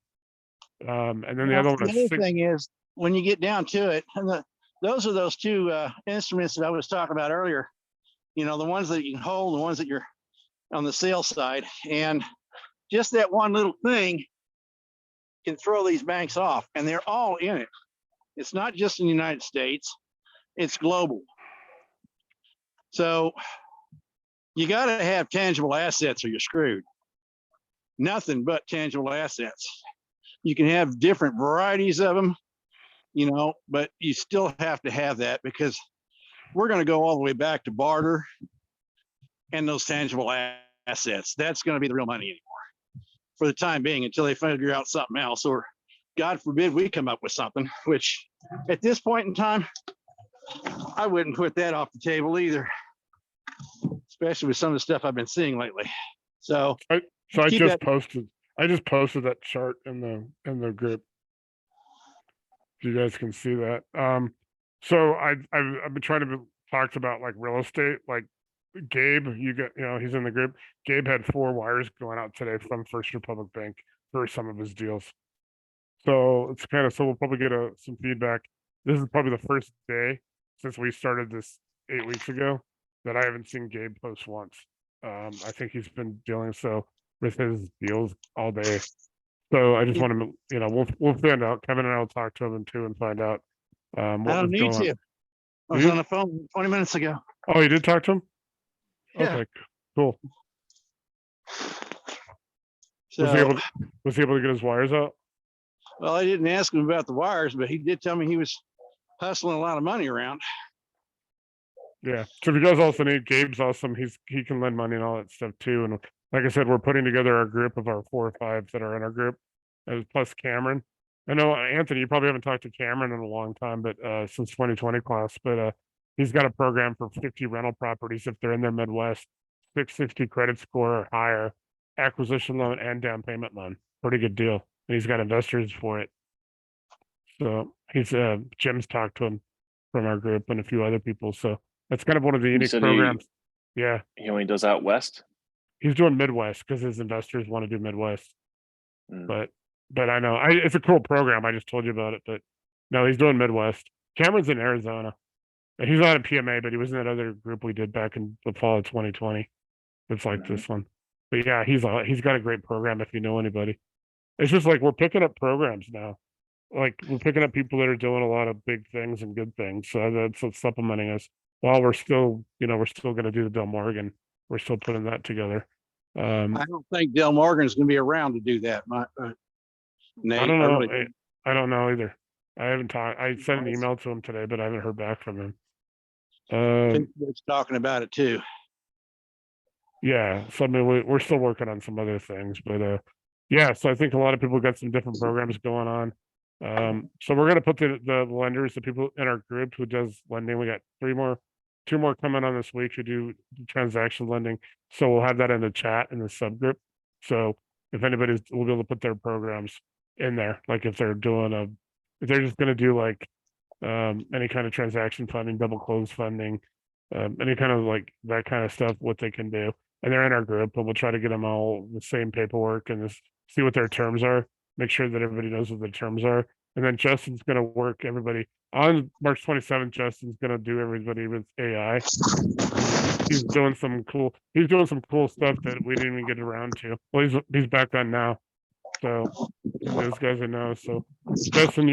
And then the Well, other one the is other thing is, when you get down to it, and those are those two instruments that I was talking about earlier. The ones that you can hold, the ones that you're on the sales side, and just that one little thing can throw these banks off, and they're all in it. It's not just in the United States, it's global. So you got to have tangible assets or you're screwed. Nothing but tangible assets. You can have different varieties of them, but you still have to have that, because we're going to go all the way back to barter and those tangible assets. That's going to be the real money anymore for the time being, until they figure out something else, or God forbid we come up with something, which at this point in time, I wouldn't put that off the table either, especially with some of the stuff I've been seeing lately. So I keep just that- posted that chart in the group. You guys can see that. So I've been trying to talk about like real estate, like Gabe, he's in the group. Gabe had 4 wires going out today from First Republic Bank for some of his deals. So it's so we'll probably get some feedback. This is probably the first day since we started this 8 weeks ago that I haven't seen Gabe post once. I think he's been dealing with his deals all day. So I just want to, we'll find out. Kevin and I will talk to him too and find out what I was don't need going to. on. I was You- on the phone 20 minutes ago. Oh, you did talk to him? Yeah. Okay, cool. So, Was he able to get his wires out? well, I didn't ask him about the wires, but he did tell me he was hustling a lot of money around. Yeah. So if you guys also need, Gabe's awesome. He can lend money and all that stuff too. And like I said, we're putting together our group of our 4 or 5 that are in our group, plus Cameron. I know Anthony, you probably haven't talked to Cameron in a long time, but since 2020 class, but he's got a program for 50 rental properties if they're in their Midwest, 660 credit score or higher, acquisition loan and down payment loan. Pretty good deal. And he's got investors for it. So he's Jim's talked to him from our group and a few other people. So that's kind of one of the unique said programs. Yeah, He only does out west. he's doing Midwest because his investors want to do Midwest. Mm. But I know it's a cool program. I just told you about it, but no, he's doing Midwest. Cameron's in Arizona. And he's not in PMA, but he was in that other group we did back in the fall of 2020. It's like this one. But yeah, he's got a great program if you know anybody. It's just like we're picking up programs now. Like we're picking up people that are doing a lot of big things and good things. So that's what's supplementing us while we're still going to do the Del Morgan. We're still putting that together. I don't think Del Morgan's going to be around to do that. Nate, I don't know. really I don't know either. I haven't talked. I sent an email to him today, but I haven't heard back from him. Facebook's talking about it too. Yeah. So I mean, we're still working on some other things, but yeah. So I think a lot of people got some different programs going on. So we're gonna put the lenders, the people in our group who does lending. We got two more coming on this week who do transaction lending. So we'll have that in the chat in the subgroup. So if anybody's, we'll be able to put their programs in there. Like if they're if they're just gonna do like any kind of transaction funding, double close funding, any kind of like that kind of stuff, what they can do. And they're in our group, and we'll try to get them all the same paperwork and just see what their terms are. Make sure that everybody knows what the terms are. And then Justin's gonna work everybody on March 27th. Justin's gonna do everybody with AI. He's doing some cool stuff that we didn't even get around to. Well, he's back on now. So those guys I know. So Justin,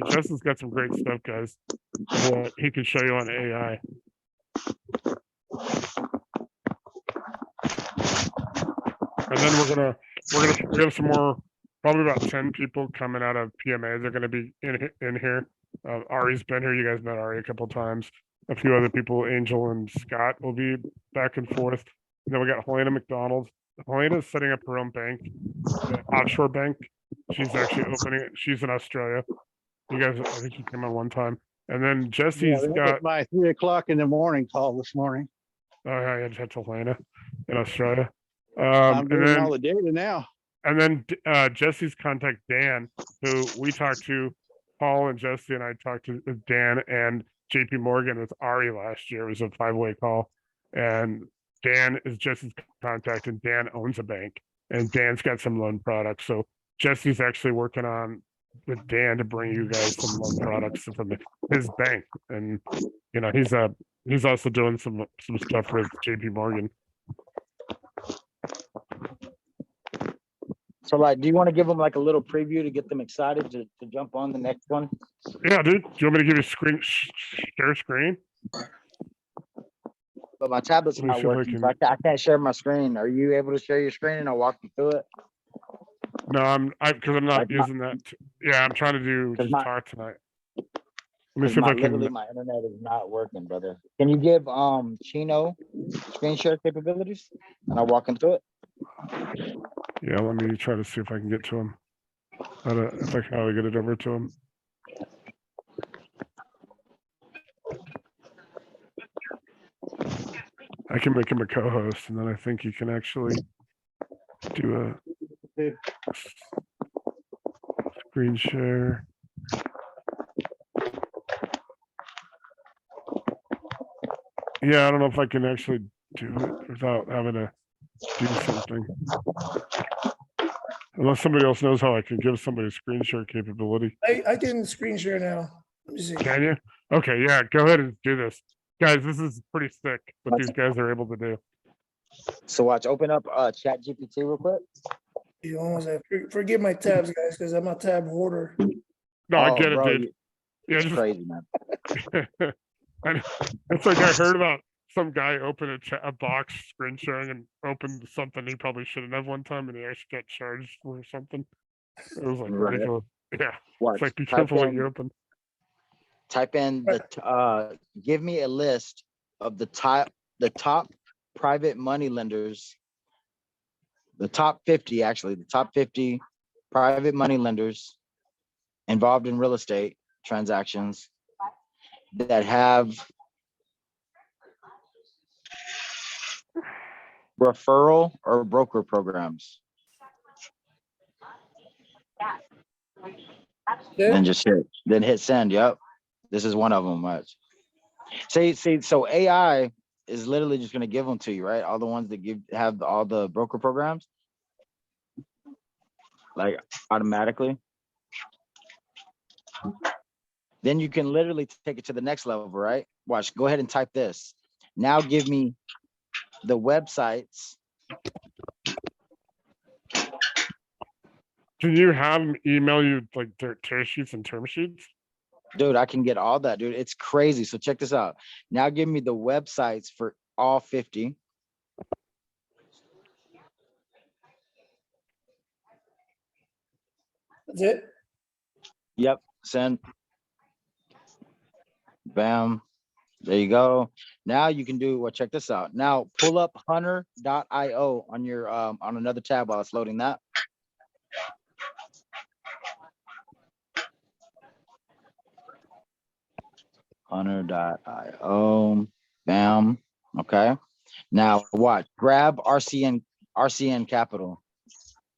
Justin's got some great stuff, guys. That he can show you on AI. And then we have some more, probably about 10 people coming out of PMA. They're gonna be in here. Ari's been here. You guys met Ari a couple times. A few other people, Angel and Scott, will be back and forth. And then we got Helena McDonald. Helena's setting up her own bank, offshore bank. She's actually opening it. She's in Australia. You guys, I think she came on one time. And then Jesse's got my 3 o'clock in the morning call this morning. Oh yeah, that's Helena in Australia. I'm And doing then all the data now. Jesse's contact Dan, who we talked to. Paul and Jesse and I talked to Dan and JP Morgan with Ari last year. It was a 5-way call. And Dan is Jesse's contact, and Dan owns a bank. And Dan's got some loan products. So Jesse's actually working on with Dan to bring you guys some loan products from his bank. And he's also doing some stuff with JP Morgan. So like, do you want to give them like a little preview to get them excited to jump on the next one? Yeah, dude. Do you want me to give you a share screen? But my tablet's Let me not see if I working, can- so I can't share my screen. Are you able to share your screen and I'll walk you through it? No, because I'm not Like using that. Yeah, I'm trying to do 'Cause just my- talk tonight. Let me Because see if I literally can. my internet is not working, brother. Can you give Chino screen share capabilities and I'll walk him through it? Yeah, let me try to see if I can get to him. How to get it over to him. I can make him a co-host, and then I think you can actually do a screen share. Yeah, I don't know if I can actually do it without having to do something. Unless somebody else knows how I can give somebody a screen share capability. I can screen share now. Let me see. Can you? Okay, yeah, go ahead and do this. Guys, this is pretty sick what these guys are able to do. So watch, open up Chat GPT real quick. You almost have, forgive my tabs, guys, because I'm a tab hoarder. No, I Oh, get it, bro, dude. Yeah, It's just, crazy, man. it's like I heard about some guy open a box screen sharing and opened something he probably shouldn't have one time, and he actually got charged for something. It was like Right. ridiculous. Yeah, Watch. it's like be type careful what in- you open. Type in give me a list of the top private money lenders, the top 50 actually, the top 50 private money lenders involved in real estate transactions that have referral or broker programs. And just hit send. Yep. This is one of them. Watch. See, so AI is literally just going to give them to you, right? All the ones that have all the broker programs, like automatically. Then you can literally take it to the next level, right? Watch, go ahead and type this. Now give me the websites. Can you have them email you like their tear sheets and term sheets? Dude, I can get all that, dude. It's crazy. So check this out. Now give me the websites for all 50. That's it? Yep, send. Bam. There you go. Now you can do, well, check this out. Now pull up hunter.io on your on another tab while it's loading that. Hunter.io. Bam. Okay. Now watch. Grab RCN Capital.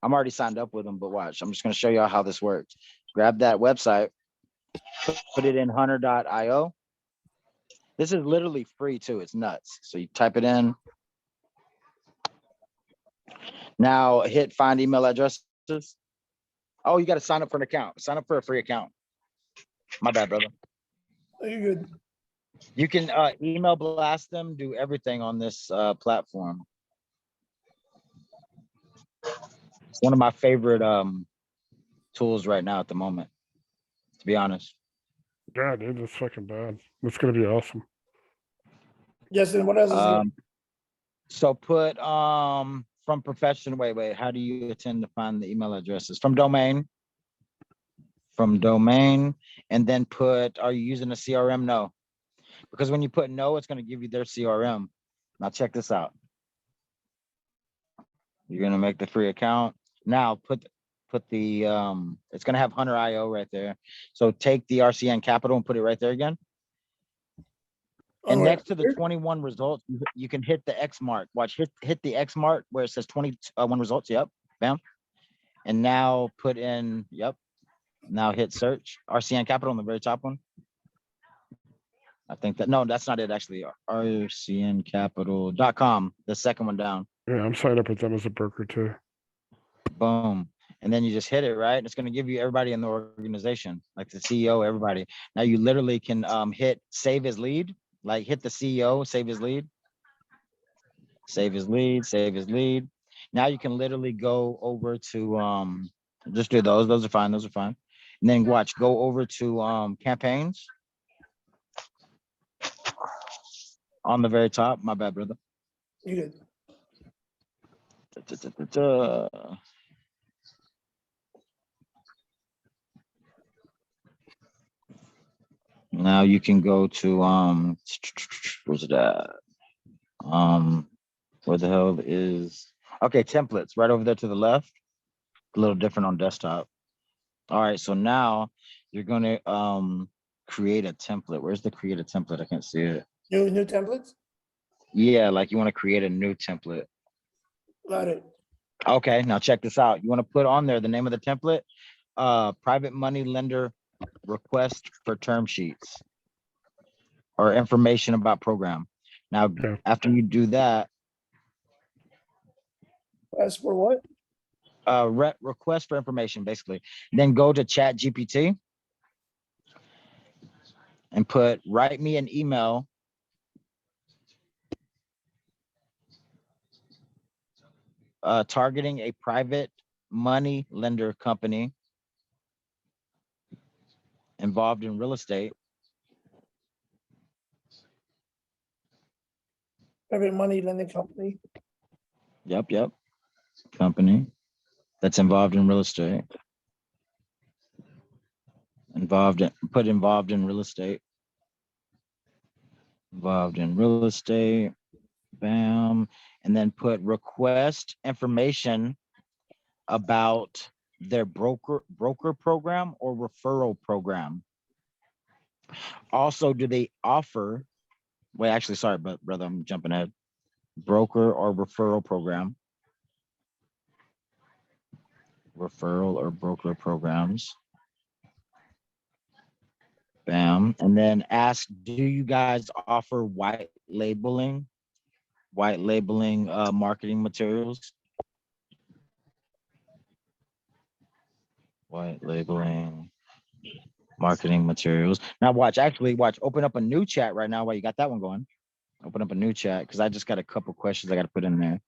I'm already signed up with them, but watch. I'm just going to show you how this works. Grab that website, put it in hunter.io. This is literally free too. It's nuts. So you type it in. Now hit find email addresses. Oh, you got to sign up for an account. Sign up for a free account. My bad, brother. Are you good? You can email blast them, do everything on this platform. It's one of my favorite tools right now at the moment, to be honest. Yeah, dude, that's fucking bad. That's gonna be awesome. Justin, what else is good? So put from profession. Wait. How do you attend to find the email addresses? From domain. From domain, and then put, are you using a CRM? No. Because when you put no, it's going to give you their CRM. Now check this out. You're going to make the free account. Now put the it's going to have Hunter IO right there. So take the RCN Capital and put it right there again. And Oh, next to the here? 21 results, you can hit the X mark. Watch, hit the X mark where it says 21 results. Yep. Bam. And now put in, yep. Now hit search. RCN Capital on the very top one. I think that, no, that's not it actually. RCNcapital.com, the second one down. Yeah, I'm signed up with them as a broker too. Boom. And then you just hit it, right? It's going to give you everybody in the organization, like the CEO, everybody. Now you literally can hit save as lead, like hit the CEO, save his lead. Save his lead, save his lead. Now you can literally go over to just do those. Those are fine. Those are fine. And then watch, go over to campaigns. On the very top. My bad, brother. You good? Now you can go to where's it at? Where the hell is, okay, templates right over there to the left. A little different on desktop. All right, so now you're gonna create a template. Where's the create a template? I can't see it. New templates? Yeah, like you want to create a new template. Got it. Okay, now check this out. You want to put on there the name of the template, private money lender request for term sheets or information about program. Now, Okay. after you do that, As for what? request for information, basically. Then go to Chat GPT and put, write me an email targeting a private money lender company involved in real estate. Private money lending company. Yep. Company that's involved in real estate. Involved in real estate. Involved in real estate. Bam. And then put request information about their broker program or referral program. Also, do they offer, wait, actually, sorry, but brother, I'm jumping ahead. Broker or referral program. Referral or broker programs. Bam. And then ask, do you guys offer white labeling marketing materials? White labeling marketing materials. Now watch, open up a new chat right now while you got that one going. Open up a new chat because I just got a couple questions I got to put in there.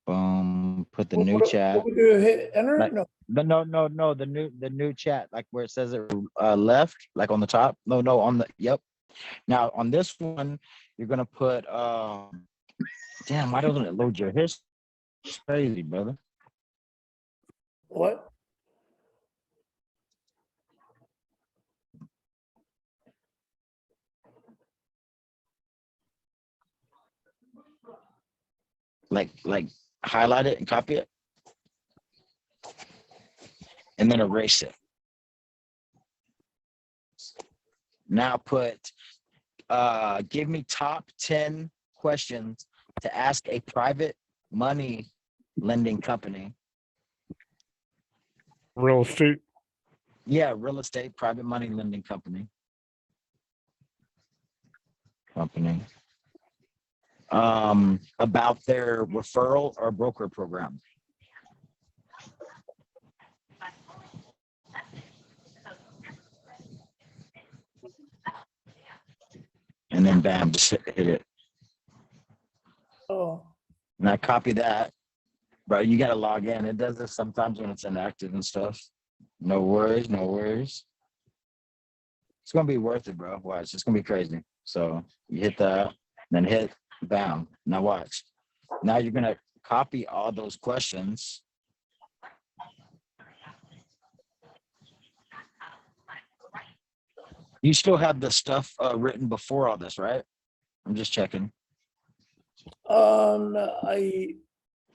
Boom, put the new chat. What we do, hit enter? Like, No. no, the new chat, like where it says it left, like on the top. No, on the, yep. Now on this one, you're gonna put damn, why doesn't it load your history? It's crazy, brother. What? Like highlight it and copy it. And then erase it. Now put, give me top 10 questions to ask a private money lending company. Real estate. Yeah, real estate, private money lending company. About their referral or broker program. And then bam, just hit it. Oh, And I copy that. Bro, you gotta log in. It does this sometimes when it's inactive and stuff. No worries, no worries. It's gonna be worth it, bro. Watch, it's gonna be crazy. So you hit that, then hit bam. Now watch. Now you're gonna copy all those questions. You still have the stuff written before all this, right? I'm just checking.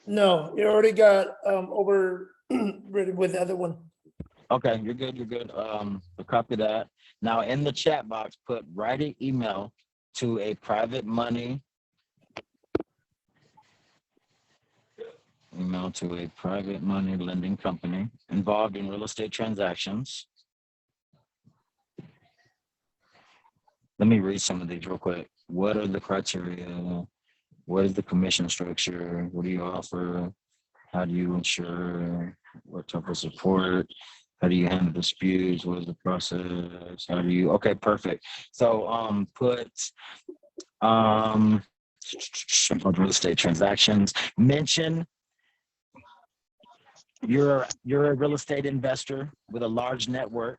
no, you already got, over written with the other one. Okay, you're good, you're good. So copy that. Now in the chat box, write an email to a private money. Email to a private money lending company involved in real estate transactions. Let me read some of these real quick. What are the criteria? What is the commission structure? What do you offer? How do you ensure? What type of support? How do you handle disputes? What is the process? How do you, okay, perfect. So put real estate transactions. Mention you're a real estate investor with a large network.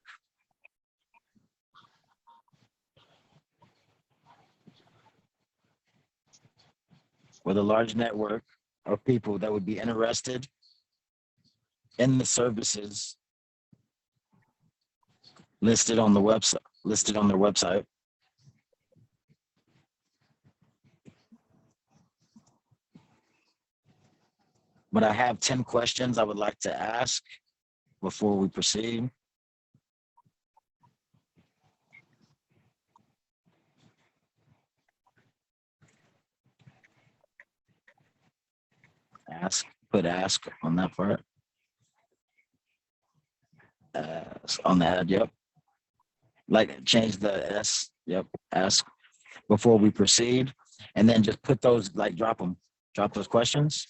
With a large network of people that would be interested in the services listed on the website, listed on their website. But I have 10 questions I would like to ask before we proceed. Put ask on that part. On the head, yep. Like change the S, yep, ask before we proceed. And then just put those, like drop those questions,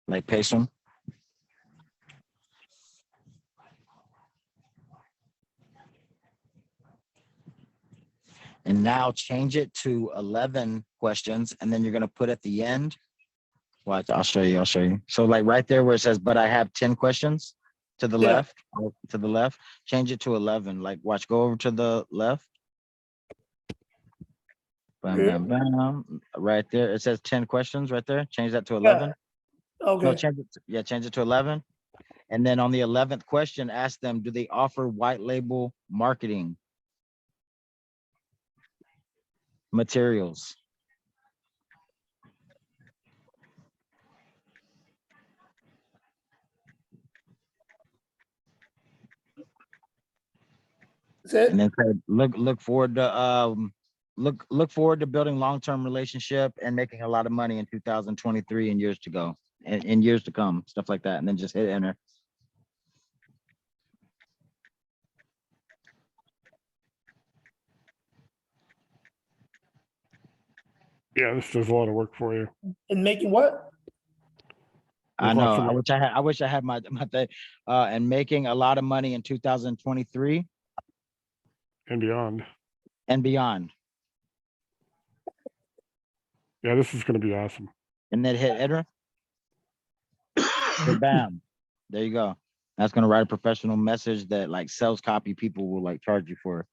like paste them. And now change it to 11 questions. And then you're going to put at the end. Watch, I'll show you. So like right there where it says, but I have 10 questions to the Yeah. left, change it to 11. Like watch, go over to the left. Bam, Yeah. bam, bam. Right there. It says 10 questions right there. Change that to 11. No, Okay, change it to 11. And then on the 11th question, ask them, do they offer white label marketing materials? that's it. And then say, look forward to building long-term relationship and making a lot of money in 2023 and years to go, and in years to come, stuff like that. And then just hit enter. Yeah, this does a lot of work for you. And making what? I There's know. lots of work. I wish I had my thing. And making a lot of money in 2023 And beyond. and beyond. Yeah, this is going to be awesome. And then hit enter. So bam. There you go. That's gonna write a professional message that like sales copy people will like charge you for.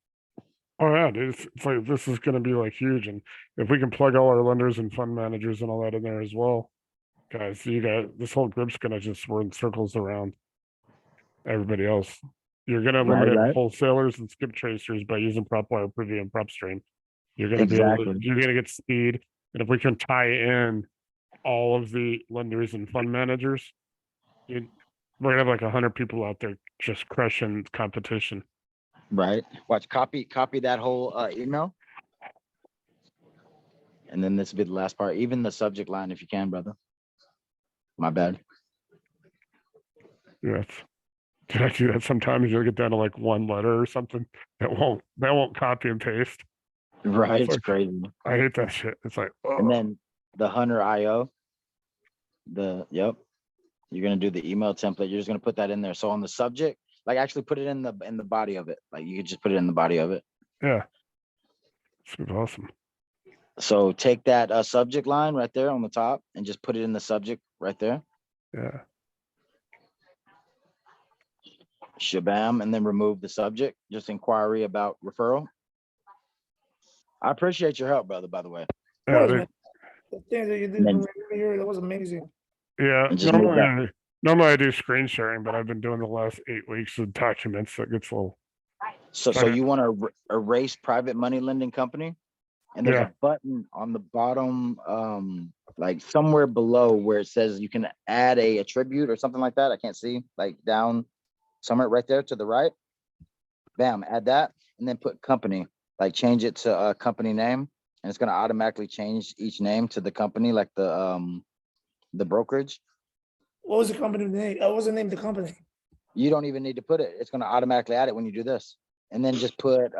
Oh yeah, dude, it's like this is going to be like huge, and if we can plug all our lenders and fund managers and all that in there as well, guys, you got this whole group's going to just run circles around everybody else. You're going to eliminate Right. wholesalers and skip tracers by using PropWire, Privy, and PropStream. You're going to be able to, Exactly. you're going to get speed, and if we can tie in all of the lenders and fund managers, we're gonna have like 100 people out there just crushing competition. Right. Watch, copy that whole email. And then this will be the last part, even the subject line if you can, brother. My bad. Yes. Did I do that sometimes? You'll get down to like one letter or something that won't copy and paste. Right. It's Fuck. crazy. I hate that shit. It's like, And oh, then the Hunter IO, yep. You're gonna do the email template. You're just gonna put that in there. So on the subject, like actually put it in the body of it. Like you could just put it in the body of it. yeah. It's awesome. So take that subject line right there on the top and just put it in the subject right there. Yeah. Shabam, and then remove the subject. Just inquiry about referral. I appreciate your help, brother, by the way. Yeah. Course, they- man. The things that you did And then- earlier, that was amazing. yeah. And just move Normally I do screen sharing, but I've been doing the last 8 weeks of documents, so it gets a little, So Okay. you want to erase private money lending company, and there's Yeah. a button on the bottom, like somewhere below where it says you can add a attribute or something like that. I can't see, like down somewhere right there to the right. Bam, add that, and then put company. Like change it to a company name, and it's gonna automatically change each name to the company, like the brokerage. What was the company name? What was the name of the company? You don't even need to put it. It's gonna automatically add it when you do this. And then just put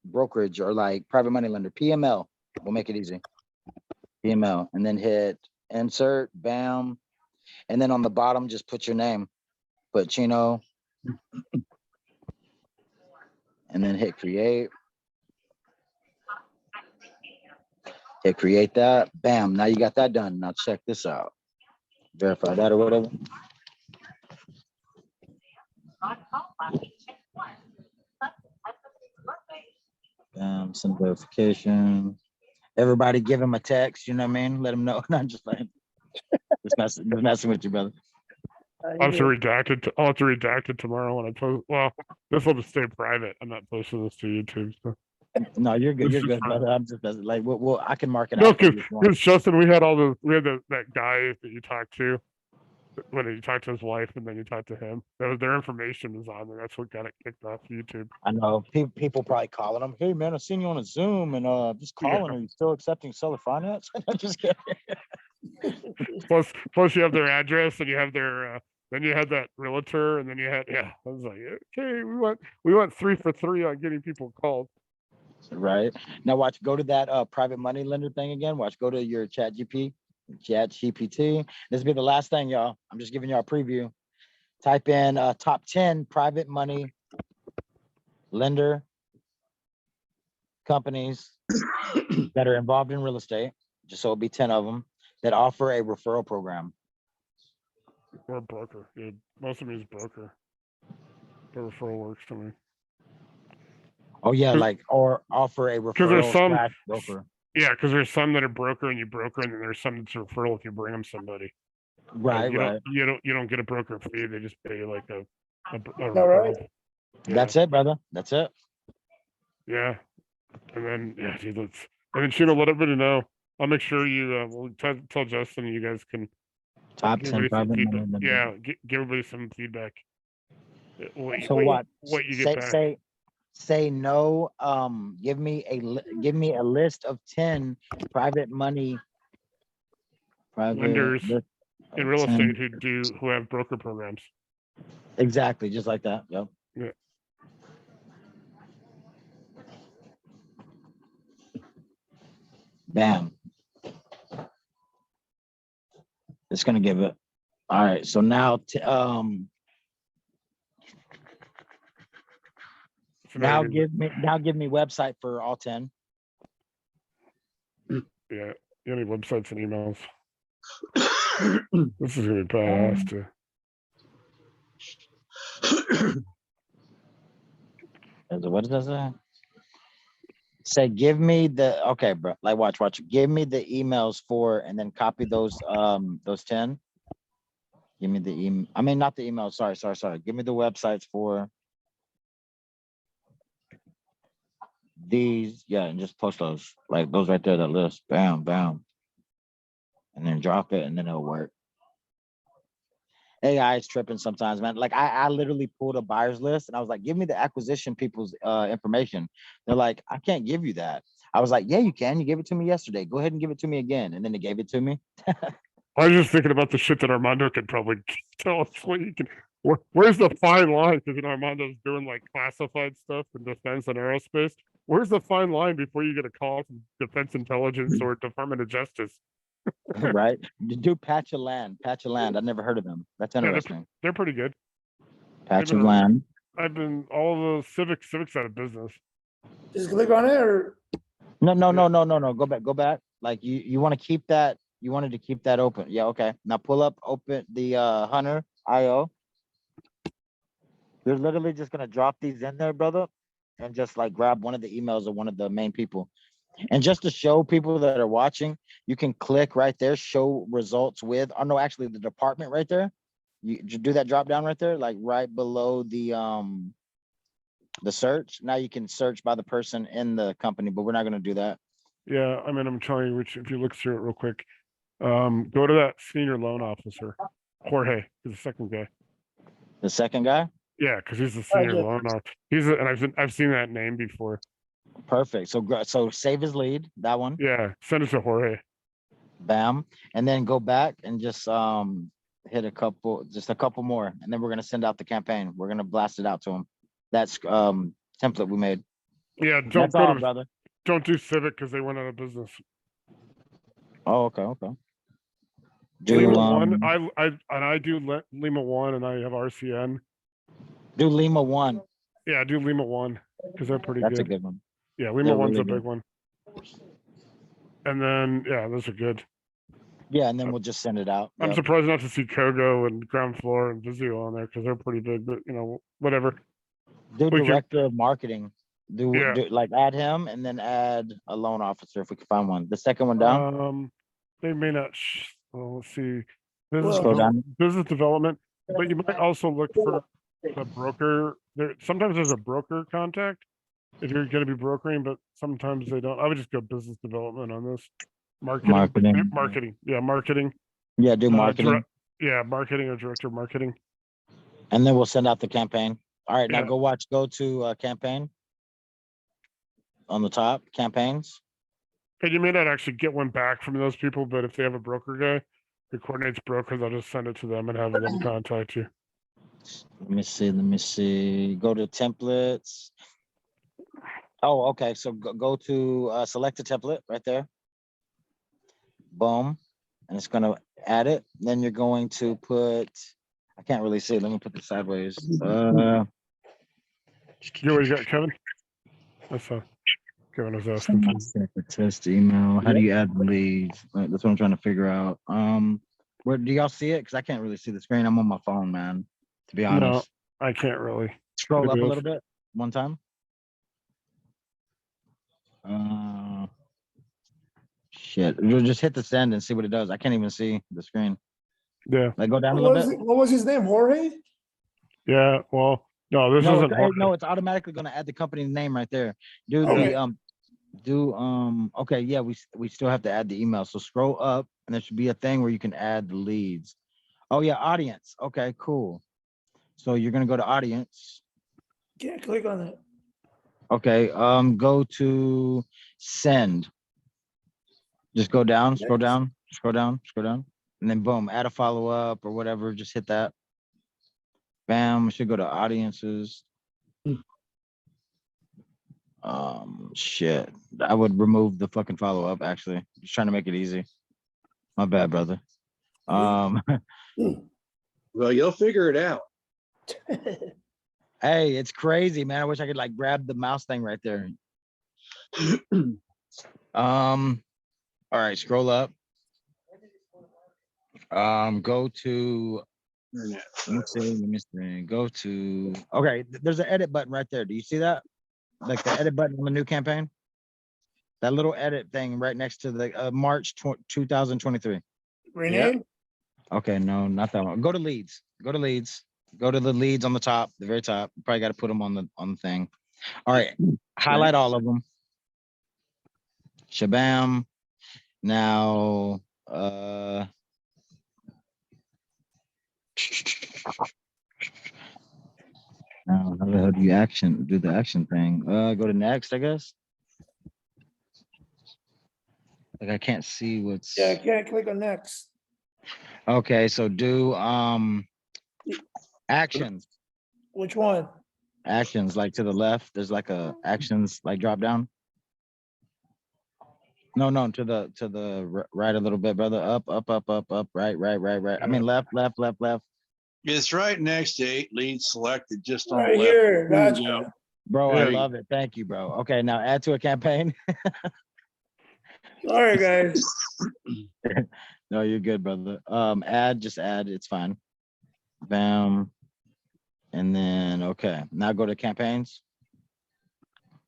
brokerage or like private money lender, PML. We'll make it easy. PML, and then hit insert, bam. And then on the bottom, just put your name. Put Chino. And then hit create. Hit create that. Bam. Now you got that done. Now check this out. Verify that or whatever. Some verification. Everybody give him a text, you know what I mean? Let him know. Not just like just messing with you, brother. I'll have to redact it tomorrow when I post. Well, this will just stay private. I'm not posting this to YouTube. So. No, you're good. This You're is good, fine. brother. I'm just messing. Like, well, I can mark it No, out for you if you want. because Justin, we had that guy that you talked to when you talked to his wife, and then you talked to him. Their information was on there. That's what got it kicked off YouTube. I know people probably calling him. Hey man, I seen you on a Zoom and just calling. Yeah. Are you still accepting seller finance? I'm just kidding. Plus you have their address, and you have their. Then you had that realtor, and then you had I was like, okay, we went 3 for 3 on getting people called. Right now, watch. Go to that private money lender thing again. Watch. Go to your Chat GPT. This will be the last thing, y'all. I'm just giving y'all a preview. Type in top 10 private money lender companies that are involved in real estate. Just so it'll be 10 of them that offer a referral program. Or a broker. Yeah, most of them use broker. The referral works to me. Oh yeah, like or offer a Because there's referral some / broker. Yeah, because there's some that are broker and you broker, and then there's some that's a referral if you bring them somebody. Right, you right. You don't get a broker fee. They just pay you like a All referral. right. Yeah. That's it, brother. That's it. Yeah, and then dude, and then Sheena, let everybody know. I'll make sure you will tell Justin you guys can Top give 10 everybody some private feedback. money lender. Yeah, give everybody some feedback. So what? What you get back? Say no. Give me a list of 10 private money Lenders list in of real 10. estate who have broker programs. Exactly, just like that. Yep. Yeah. Bam. It's gonna give it. All right. So now, now give me website for all 10. Yeah, you need websites and emails. This is gonna be badass too. What does that say? Say, give me the, okay, bro. Like, watch. Give me the emails for, and then copy those 10. Give me the email. I mean, not the email. Sorry. Give me the websites for these. Yeah, and just post those, like those right there, that list. Bam, bam. And then drop it, and then it'll work. AI is tripping sometimes, man. Like I literally pulled a buyer's list and I was like, give me the acquisition people's information. They're like, I can't give you that. I was like, yeah, you can. You gave it to me yesterday. Go ahead and give it to me again. And then they gave it to me. I was just thinking about the shit that Armando could probably tell us what you can. Where's the fine line? Because Armando's doing like classified stuff in defense and aerospace. Where's the fine line before you get a call from Defense Intelligence or Department of Justice? Right? Do Patch of Land. Patch of Land. I've never heard of them. That's Yeah, interesting. they're pretty good. Patch been of around. Land. I've been all the civics out of business. Just click on it or No. Go back. Like you want to keep that. You wanted to keep that open. Yeah, okay. Now open the Hunter IO. You're literally just gonna drop these in there, brother, and just like grab one of the emails of one of the main people. And just to show people that are watching, you can click right there, show results with, oh no, actually the department right there. You do that drop down right there, like right below the search. Now you can search by the person in the company, but we're not gonna do that. Yeah, I mean, I'm telling you, which if you look through it real quick, go to that senior loan officer, Jorge, is the second guy. The second guy, Yeah, because he's the senior yeah. loan officer. And I've seen that name before. perfect. So save his lead, that one, Yeah, send it to Jorge. bam, and then go back and just hit just a couple more, and then we're gonna send out the campaign. We're gonna blast it out to him. That's template we made. Yeah, don't That's go all, to brother. don't do civic because they went out of business. Oh, okay. Do Lima one, I do Lima one, and I have RCN. do Lima 1. Yeah, do Lima one because they're pretty That's a good. good one. Yeah, Lima They're one's really a big good. one. And then yeah, those are good. Yeah, and then we'll just send it out. I'm Yep. surprised not to see Kogo and Ground Floor and Vizio on there because they're pretty big. But whatever. Do we can- director of marketing. Yeah. Do like add him and then add a loan officer if we can find one. The second one down. They may not. Well, let's see. Business, Scroll down. business development, but you might also look for the broker. Sometimes there's a broker contact if you're going to be brokering, but sometimes they don't. I would just go business development on this. Marketing. Marketing. Yeah, marketing. Yeah, do marketing. Marketing or director of marketing. And then we'll send out the campaign. All right, now Yeah. go to campaign. On the top, campaigns. And you may not actually get one back from those people, but if they have a broker guy who coordinates brokers, I'll just send it to them and have them contact you. Let me see. Go to templates. Oh, okay. So go to select a template right there. Boom. And it's going to add it. Then you're going to put, I can't really see. Let me put this sideways. You already got Kevin? That's fine. Kevin was asking. Test email. How do you add leads? That's what I'm trying to figure out. Where do y'all see it? Because I can't really see the screen. I'm on my phone, man. To be honest. No, I can't really. Scroll up a little bit. One time. Shit. You'll just hit the send and see what it does. I can't even see the screen. Yeah. Like go down a little bit. What was his name? Jorge? Yeah. Well, no, this isn't. No, it's automatically going to add the company name right there. Do Okay. okay, yeah, we still have to add the email. So scroll up and there should be a thing where you can add the leads. Oh yeah, audience. Okay, cool. So you're gonna go to audience. Yeah, click on it. Okay, go to send. Just go down, scroll down, and then boom, add a follow-up or whatever. Just hit that. Bam, should go to audiences. Shit. I would remove the fucking follow-up actually. Just trying to make it easy. My bad, brother. Well, you'll figure it out. Hey, it's crazy, man. I wish I could like grab the mouse thing right there. All right, scroll up. Go to let me see. Go to okay, there's an edit button right there. Do you see that? Like the edit button on the new campaign? That little edit thing right next to the March 2023. Rename? Okay, no, not that one. Go to leads. Go to the leads on the top, the very top. You probably got to put them on the thing. All right, highlight all of them. Shabam. Now, do you do the action thing? Go to next, I guess. Like I can't see what's. Yeah, I can't click on next. Okay, so do actions. Which one? Actions like to the left. There's like a actions like drop down. No, to the right a little bit, brother. Up, right. I mean left. It's right next to 8 leads selected, just on the Right left. here, There you gotcha. go. Bro, I There you love it. Thank you, bro. Okay, now add to a campaign. Sorry, guys. No, you're good, brother. Just add, it's fine. Bam. And then okay. Now go to campaigns.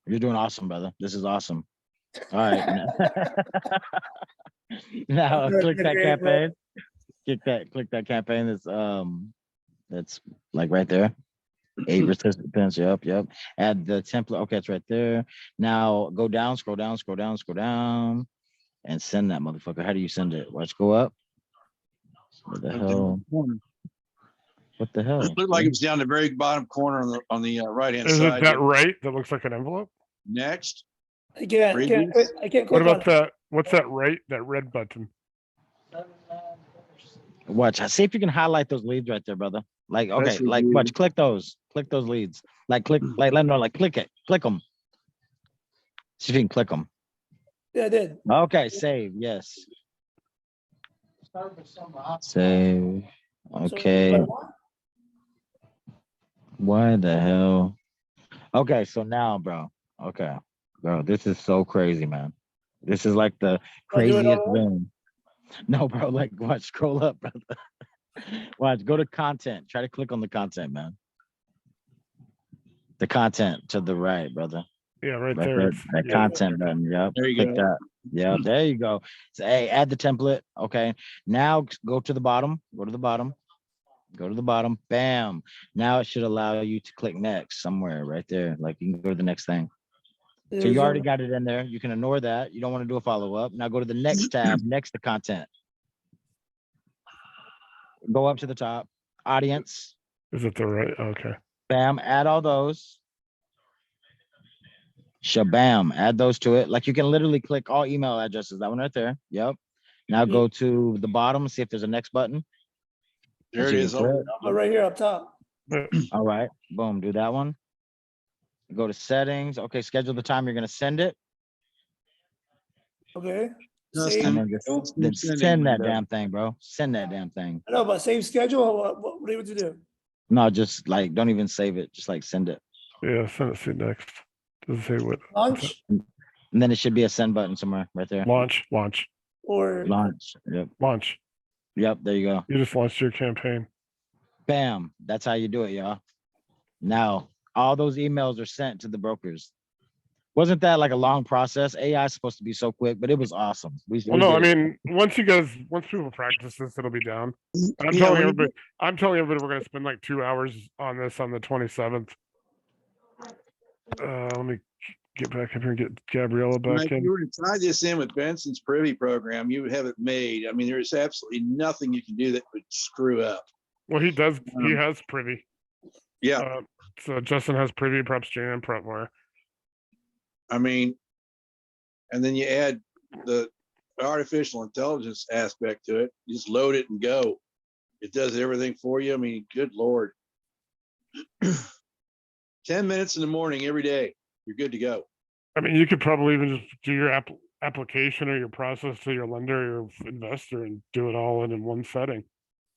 You're doing awesome, brother. This is awesome. All right. Now click that campaign. Click that campaign that's like right there. 8 participants. Yep. Add the template. Okay, it's right there. Now go down, scroll down, and send that motherfucker. How do you send it? Let's go up. What the hell? What the hell? It looked like it was down the very bottom corner on the right hand Is side. it that right? That looks like an envelope? Next. I can't What click about on it. that? What's that right? That red button? Watch. I see if you can highlight those leads right there, brother. Like, okay, That's what like you- watch, click those leads. Like click, like let them know, like click them. See if you can click them. Yeah, I did. Okay, save, yes. Save. Okay. So, Why the hell? Okay, so now, bro. Okay, bro, this is so crazy, man. This is like the I'll do it all craziest the way? thing. No, bro, like watch, scroll up, brother. Watch, go to content. Try to click on the content, man. The content to the right, brother. Yeah, right Right there. there, It's- that yeah. content button. Yep. There you Click go. that. Yep. There you go. So, hey, add the template. Okay. Now go to the bottom. Go to the bottom. Go to the bottom. Bam. Now it should allow you to click next somewhere right there. Like you can go to the next thing. So There's you already got it in there. You can ignore that. You don't want to do a follow up. Now go to the next tab, next to content. Go up to the top. Audience. Is it the right? Okay. Bam. Add all those. Shabam. Add those to it. Like you can literally click all email addresses. That one right there. Yep. Now go to the bottom. See if there's a next button. There that it you is. can click. right here up top. All right. Boom. Do that one. Go to settings. Okay. Schedule the time you're gonna send it. Okay. And Save. then just then send that damn thing, bro. Send that damn thing. I know, but save schedule. What do you want to do? No, just like don't even save it. Just like send it. Yeah, send it to next. Does it say what? Launch And then it should be a send button somewhere right there. Launch. or Launch. Yep. Launch. Yep. There you go. You just launched your campaign. Bam. That's how you do it, y'all. Now all those emails are sent to the brokers. Wasn't that like a long process? AI is supposed to be so quick, but it was awesome. We Well, no, I did it. mean, once people practice this, it'll be down. And I'm Yeah, telling when you everybody, we're gonna spend like 2 hours on this on the 27th. Let me get back up here and get Gabriella Mike, back if in. you were to tie this in with Benson's privy program, you would have it made. I mean, there's absolutely nothing you can do that would screw up. Well, he does. He Um, has privy. Yeah, So Justin has privy, perhaps Jan and Prepmore. I mean, and then you add the artificial intelligence aspect to it. You just load it and go. It does everything for you. I mean, good Lord. 10 minutes in the morning every day, you're good to go. I mean, you could probably even just do your application or your process to your lender or your investor and do it all in one setting.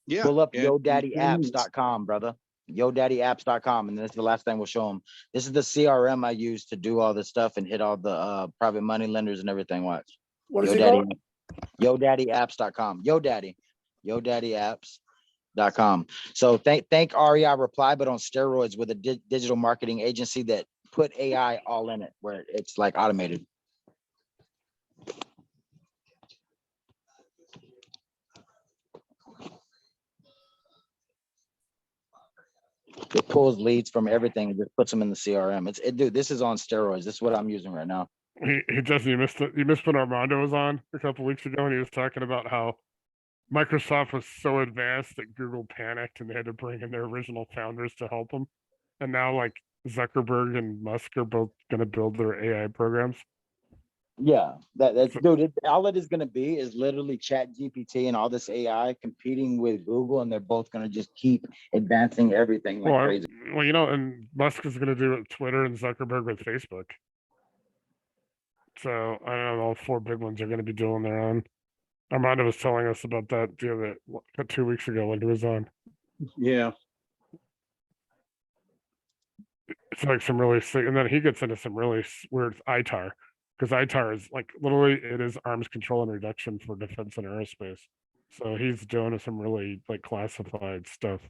Yeah. Pull up and- yodaddyapps.com, brother. Yodaddyapps.com. And then this is the last thing we'll show them. This is the CRM I use to do all this stuff and hit all the private money lenders and everything. Watch. what is it called? Yodaddyapps.com. Yodaddyapps.com. So thank REI Reply, but on steroids with a digital marketing agency that put AI all in it, where it's like automated. It pulls leads from everything and just puts them in the CRM. Dude, this is on steroids. This is what I'm using right now. He doesn't. You missed it. You missed when Armando was on a couple weeks ago, and he was talking about how Microsoft was so advanced that Google panicked and they had to bring in their original founders to help them. And now, like Zuckerberg and Musk are both going to build their AI programs. Yeah, that's So- dude. All it is gonna be is literally Chat GPT and all this AI competing with Google, and they're both gonna just keep advancing everything like Well, crazy. well, you know, and Musk is going to do it with Twitter and Zuckerberg with Facebook. So I don't know, all four big ones are going to be doing their own. Armando was telling us about that the other 2 weeks ago when he was on. Yeah, It's like some really sick, and then he gets into some really weird ITAR, because ITAR is like literally it is arms control and reduction for defense and aerospace. So he's doing some really like classified stuff.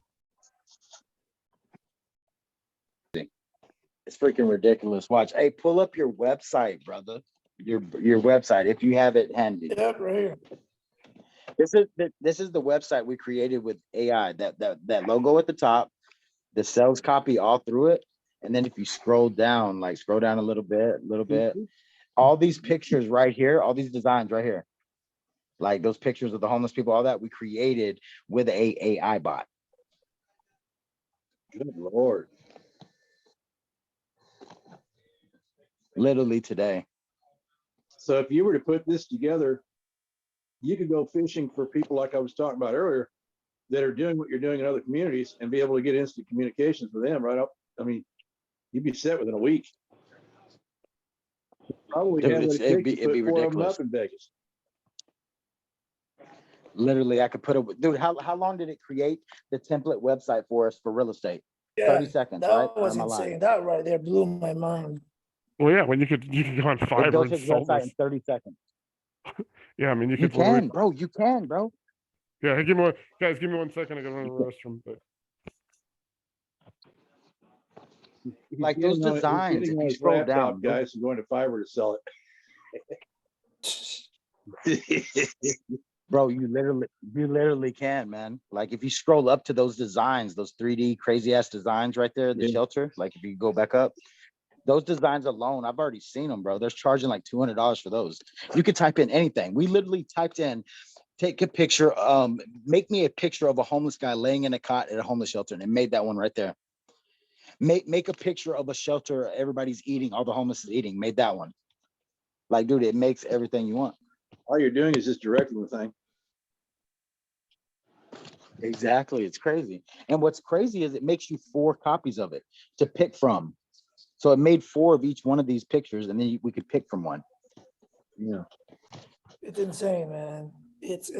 It's freaking ridiculous. Watch. Hey, pull up your website, brother. Your website if you have it handy. Yeah, right here. This is the website we created with AI. That logo at the top, the sales copy all through it, and then if you scroll down, like scroll down a little bit, all these pictures right here, all these designs right here, like those pictures of the homeless people, all that we created with a AI bot. good Lord. Literally today. So if you were to put this together, you could go fishing for people like I was talking about earlier that are doing what you're doing in other communities and be able to get instant communications with them right up. I mean, you'd be set within a week. Probably Dude, have what it it'd takes be to put four of them ridiculous. up in Vegas. Literally, I could put it. Dude, how long did it create the template website for us for real estate? Yeah, 30 seconds, that right? Or was am I lying? insane. That right there blew my mind. Well, yeah, when you could go on It Fiverr built and his sell website this. in 30 seconds. Yeah, I mean you You could literally. can, bro. You can, bro. Yeah, hey, guys, give me 1 second. I got to run to the restroom. But He's Like those getting on- he's designs, getting if on you his scroll laptop, down, those- guys, and going to Fiverr to sell it. bro, you literally can, man. Like if you scroll up to those designs, those 3D crazy ass designs right there, the Yeah. shelter, like if you go back up, those designs alone, I've already seen them, bro. They're charging like $200 for those. You could type in anything. We literally typed in, take a picture, make me a picture of a homeless guy laying in a cot at a homeless shelter, and it made that one right there. Make a picture of a shelter everybody's eating, all the homeless is eating, made that one. Like, dude, it makes everything you want. All you're doing is just directing the thing. Exactly. It's crazy. And what's crazy is it makes you 4 copies of it to pick from. So it made 4 of each one of these pictures, and then we could pick from one. Yeah. It's insane, man. It's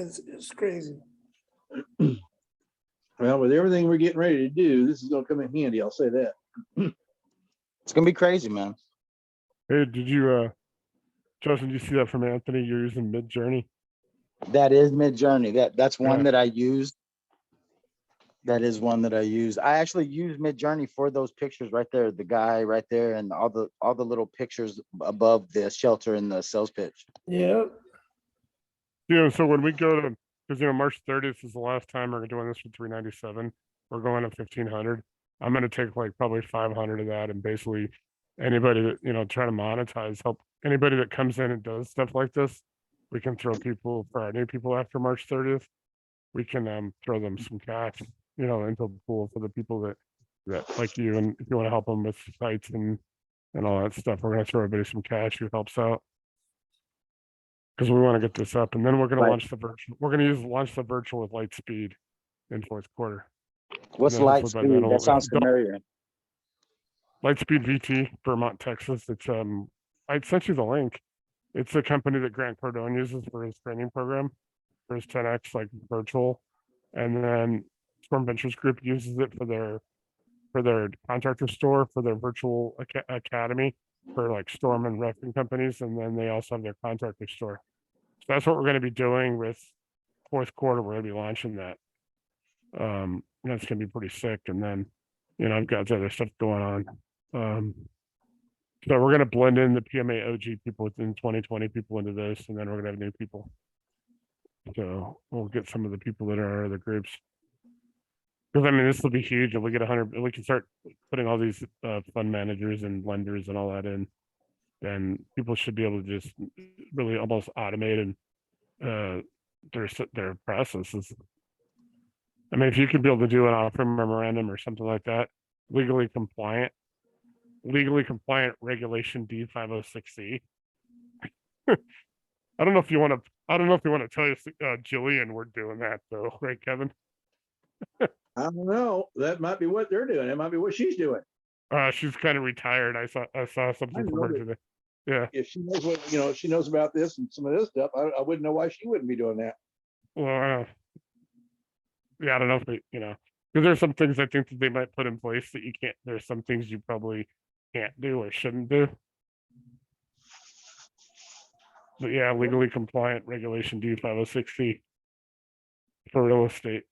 crazy. Well, with everything we're getting ready to do, this is gonna come in handy. I'll say that. It's gonna be crazy, man. hey, did you Justin, did you see that from Anthony? You're using Mid Journey. That is Mid-Journey. That's one Yeah. that I use. That is one that I use. I actually use Mid-Journey for those pictures right there, the guy right there, and all the little pictures above the shelter in the sales pitch. Yeah. So when we go to, because March 30th is the last time we're doing this for 397. We're going to 1500. I'm going to take like probably 500 of that, and basically anybody that try to monetize, help anybody that comes in and does stuff like this. We can throw people for our new people after March 30th. We can throw them some cash, into the pool for the people that like you, and if you want to help them with sites and all that stuff, we're going to throw everybody some cash who helps out. Because we want to get this up, and then we're going to Right. launch the virtual. We're going to launch the virtual with light speed in 4th quarter. What's then light hopefully by speed? then That sounds familiar. Lightspeed VT, Vermont, Texas. It's I sent you the link. It's a company that Grant Cardone uses for his training program, for his 10x like virtual, and then Storm Ventures Group uses it for their contractor store, for their virtual academy for like storm and roofing companies, and then they also have their contractor store. So that's what we're going to be doing with 4th quarter. We're going to be launching that. That's going to be pretty sick. And then, I've got other stuff going on. So we're going to blend in the PMA OG people within 2020 people into this, and then we're going to have new people. So we'll get some of the people that are the groups. Because this will be huge. If we get 100, we can start putting all these fund managers and lenders and all that in. Then people should be able to just really almost automate and their processes. If you could be able to do an offering memorandum or something like that, legally compliant, legally compliant regulation D506C. I don't know if you want to. I don't know if you want to tell you, Jillian, we're doing that though, right, Kevin? I don't know. That might be what they're doing. That might be what she's doing. She's kind of retired. I saw something from know, her but- today. Yeah. If she knows what, if she knows about this and some of this stuff, I wouldn't know why she wouldn't be doing that. Well, yeah, I don't know if they, because there's some things I think that they might put in place that you can't. There's some things you probably can't do or shouldn't do. But yeah, legally compliant regulation D506C for real estate.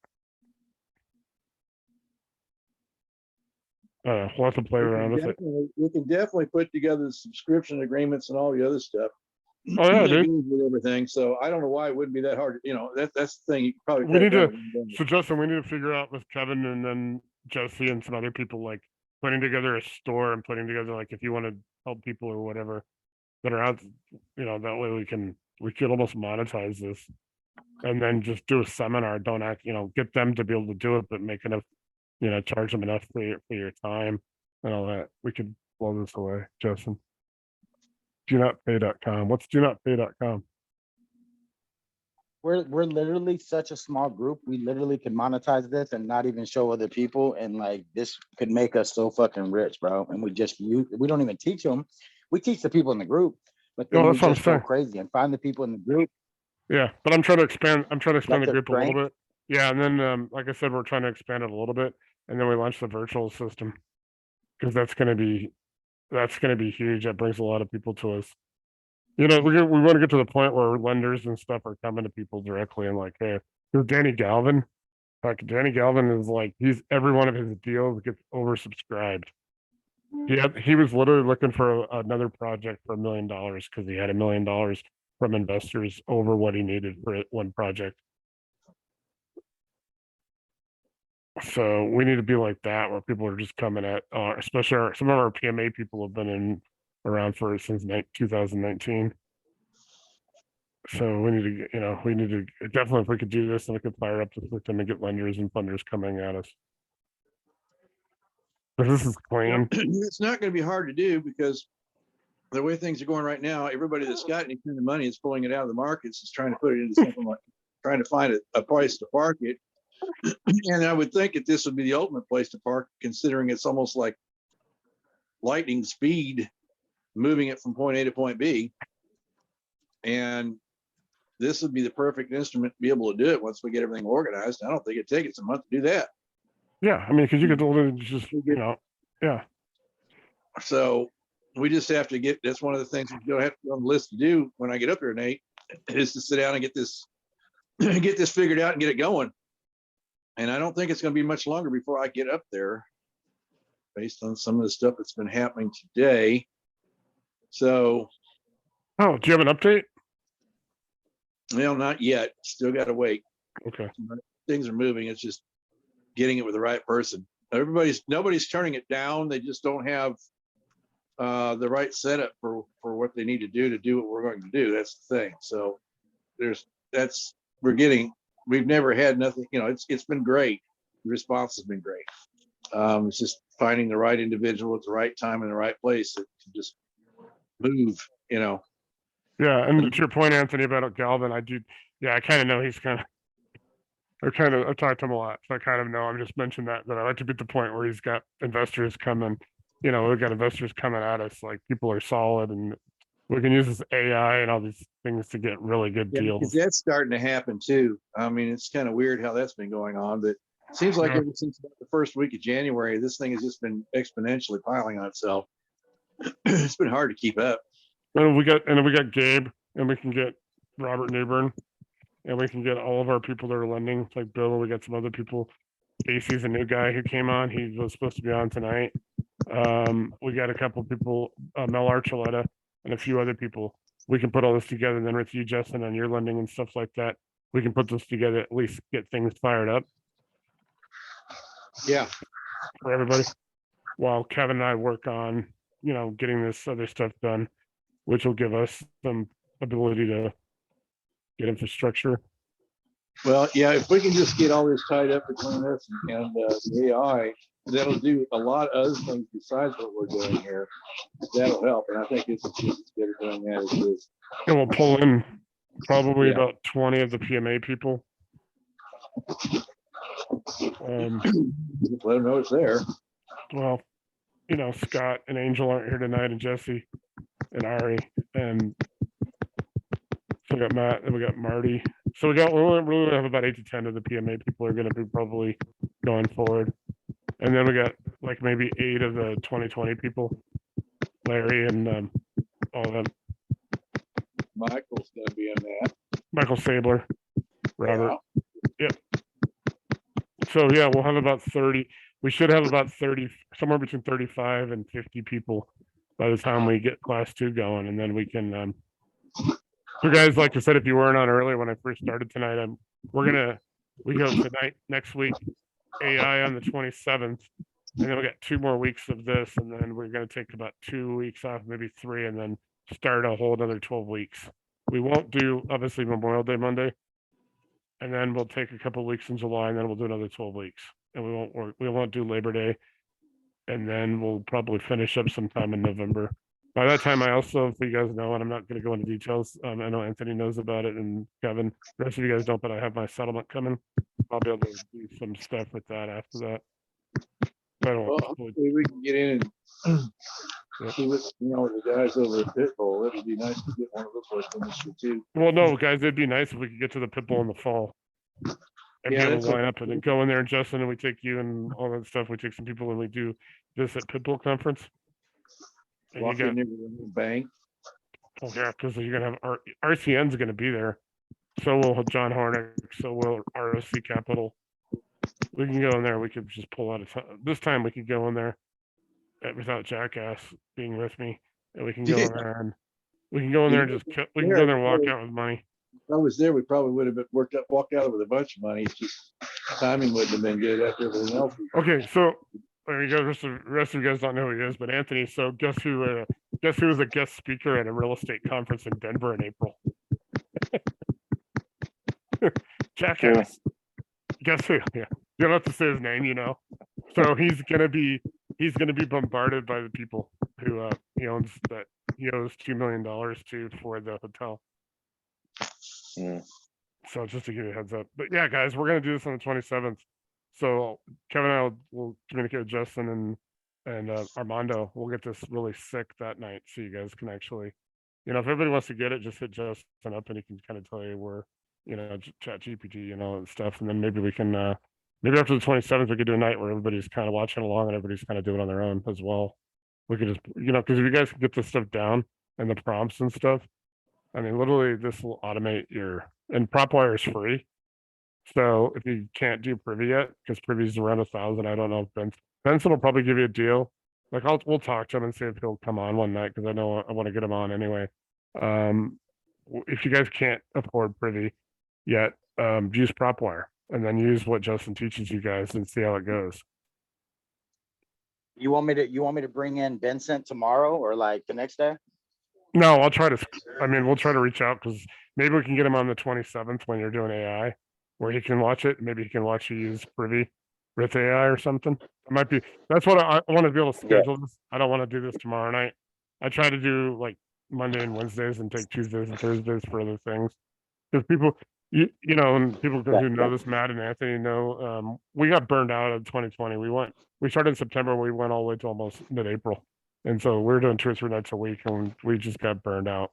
We'll have to play around with it. We can definitely put together subscription agreements and all the other stuff. Oh yeah, that dude. goes with everything. So I don't know why it wouldn't be that hard. That's the thing. You could probably. We cut it need to- down to one day. So Justin, we need to figure out with Kevin and then Jesse and some other people, like putting together a store and putting together, like, if you want to help people or whatever that are out, that way we could almost monetize this and then just do a seminar. Don't act, get them to be able to do it, but make enough, charge them enough for your time and all that. We could blow this away, Justin. DoNotPay.com. What's DoNotPay.com? We're literally such a small group. We literally can monetize this and not even show other people. And like, this could make us so fucking rich, bro. And we don't even teach them. We teach the people in the group, but then No, we that's what I'm just go saying. crazy and find the people in the group. Yeah, but I'm trying to expand the their group a little strength. bit. Yeah, and then like I said, we're trying to expand it a little bit, and then we launch the virtual system because that's gonna be huge. That brings a lot of people to us. We want to get to the point where lenders and stuff are coming to people directly and like, hey, because Danny Galvin is like, every one of his deals gets oversubscribed. He was literally looking for another project for $1 million because he had $1 million from investors over what he needed for one project. So we need to be like that, where people are just coming at, especially some of our PMA people have been around for since 2019. So we need to definitely, if we could do this, and we could fire up the system and get lenders and funders coming at us. But this is clean. It's not going to be hard to do because the way things are going right now, everybody that's got any kind of money is pulling it out of the markets, is trying to put it into something like trying to find a place to park it. And I would think that this would be the ultimate place to park, considering it's almost like lightning speed, moving it from point A to point B. And this would be the perfect instrument to be able to do it once we get everything organized. I don't think it'd take us a month to do that. Yeah, I mean, because you could literally just, yeah. So we just have to get, that's one of the things we're gonna have to on the list to do when I get up there, Nate, is to sit down and get this figured out and get it going. And I don't think it's gonna be much longer before I get up there based on some of the stuff that's been happening today. So. Oh, do you have an update? Well, not yet. Still got to wait. Okay. Things are moving. It's just getting it with the right person. Nobody's turning it down. They just don't have the right setup for what they need to do what we're going to do. That's the thing. So we've never had nothing, it's been great. The response has been great. It's just finding the right individual at the right time in the right place that can just move, Yeah, and to your point, Anthony, about Galvin, I kind of know he's I've talked to him a lot, so I kind of know. I'm just mentioning that I like to be at the point where he's got investors coming, we've got investors coming at us, like people are solid and we can use this AI and all these things to get really good deals. That's starting to happen too. I mean, it's kind of weird how that's been going on, but it seems like ever since about the first week of January, this thing has just been exponentially piling on itself. It's been hard to keep up. And we got Gabe, and we can get Robert Newbern, and we can get all of our people that are lending, like Bill. We got some other people. Casey's a new guy who came on. He was supposed to be on tonight. We got a couple people, Mel Archuleta, and a few other people. We can put all this together, and then with you, Justin, on your lending and stuff like that, we can put this together, at least get things fired up. Yeah. For everybody, while Kevin and I work on, getting this other stuff done, which will give us some ability to get infrastructure Well, yeah, if we can just get all this tied up between us and the AI, that'll do a lot of other things besides what we're doing here. That'll help, and I think it's just as good at doing that as it is. And we'll pull in probably Yeah. about 20 of the PMA people. Just let them know it's there. Well, you know, Scott and Angel aren't here tonight, and Jesse and Ari, and so we got Matt and we got Marty. So we really have about 8 to 10 of the PMA people are going to be probably going forward, and then we got like maybe 8 of the 2020 people, Larry and all of them, Michael's gonna be in that. Michael Sabler, Robert. Yeah. So yeah, we'll have about 30. We should have about 30, somewhere between 35 and 50 people by the time we get class 2 going, and then we can. So guys, like I said, if you weren't on earlier when I first started tonight, we go tonight, next week, AI on the 27th, and then we got 2 more weeks of this, and then we're gonna take about 2 weeks off, maybe 3, and then start a whole another 12 weeks. We won't do obviously Memorial Day Monday, and then we'll take a couple of weeks in July, and then we'll do another 12 weeks, and we won't do Labor Day, and then we'll probably finish up sometime in November. By that time, I also, if you guys know, and I'm not going to go into details, I know Anthony knows about it and Kevin, the rest of you guys don't, but I have my settlement coming. I'll be able to do some stuff with that after that. But I don't Well, want to- hopefully we can get in and see what, the guys over at Pitbull. It'd be nice to get one of those working this year too. Well, no, guys, it'd be nice if we could get to the Pitbull in the fall. And Yeah, be able that's to line up and then go in there, and Justin, and we take you and all that stuff. We take some people and we do this at Pitbull conference. And you Walk got, in there with a bang. oh yeah, because you're gonna have RCN's gonna be there. So will John Hornick. So will ROC Capital. We can go in there. We could just pull out this time. We could go in there without Jackass being with me, and we can go in there and we can go in there and just we can go there and walk out with money. If I was there, we probably would have been walked out with a bunch of money. It's just timing wouldn't have been good after everything else. Okay, so there you go. The rest of you guys don't know who he is, but Anthony. So guess who was a guest speaker at a real estate conference in Denver in April? Jackass. Guess who? Yeah, you don't have to say his name, So he's gonna be bombarded by the people who he owes $2 million to for the hotel. Mm. So just to give you a heads up, but yeah, guys, we're gonna do this on the 27th. So Kevin and I will communicate with Justin and Armando. We'll get this really sick that night, so you guys can actually, if everybody wants to get it, just hit Justin up and he can kind of tell you where, chat GPT, and stuff, and then maybe we can maybe after the 27th we could do a night where everybody's kind of watching along and everybody's kind of doing it on their own as well. We could just, because if you guys can get this stuff down and the prompts and stuff, I mean, literally this will automate and PropWire is free. So if you can't do Privy yet, because Privy's around 1,000, I don't know if Benson will probably give you a deal. Like we'll talk to him and see if he'll come on one night, because I know I want to get him on anyway. If you guys can't afford Privy yet, use PropWire and then use what Justin teaches you guys and see how it goes. You want me to bring in Vincent tomorrow or like the next day? No, we'll try to reach out, because maybe we can get him on the 27th when you're doing AI, where he can watch it. Maybe he can watch you use Privy with AI or something. It might be, that's what I want to be able to schedule this. I don't want to do this tomorrow night. I try to do like Monday and Wednesdays and take Tuesdays and Thursdays for other things. Because people, and people who know this, Matt and Anthony know, we got burned out in 2020. We started in September, we went all the way to almost mid-April. And so we were doing 2 or 3 nights a week, and we just got burned out.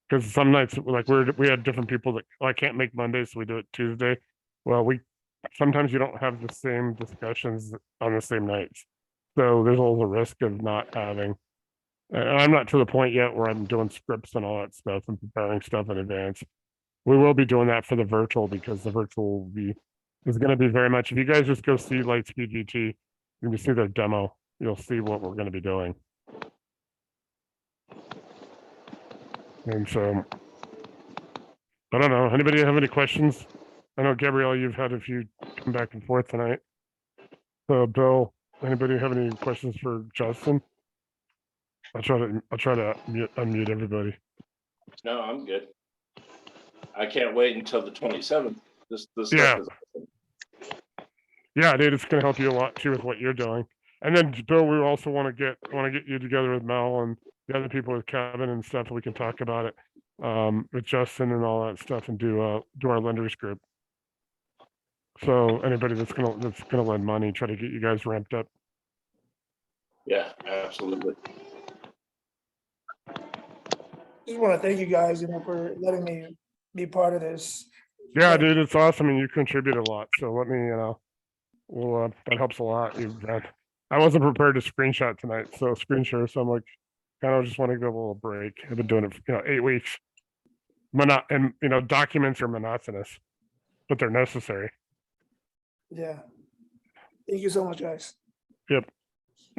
Because some nights, like we had different people that, I can't make Monday, so we do it Tuesday. Well, sometimes you don't have the same discussions on the same nights. So there's always a risk of not having, and I'm not to the point yet where I'm doing scripts and all that stuff and preparing stuff in advance. We will be doing that for the virtual, because the virtual is going to be very much, if you guys just go see Lightspeed GT, you can see their demo, you'll see what we're going to be doing. And so, I don't know, anybody have any questions? I know, Gabrielle, you've had a few come back and forth tonight. So Bill, anybody have any questions for Justin? I'll try to unmute everybody. No, I'm good. I can't wait until the 27th. This Yeah. stuff is awesome. Yeah, dude, it's gonna help you a lot too with what you're doing. And then Bill, we also want to get you together with Mel and the other people with Kevin and stuff. We can talk about it with Justin and all that stuff and do our lenders group. So anybody that's gonna lend money, try to get you guys ramped up. Yeah, absolutely. Just want to thank you guys, for letting me be part of this. Yeah, Thank dude, it's awesome and you contribute a lot. So let me, well, that helps a lot. I wasn't prepared to screenshot tonight, so screen share. So I'm like, kind of just want to give a little break. I've been doing it, 8 weeks. And documents are monotonous, but they're necessary. Yeah. Thank you so much, guys. Yep.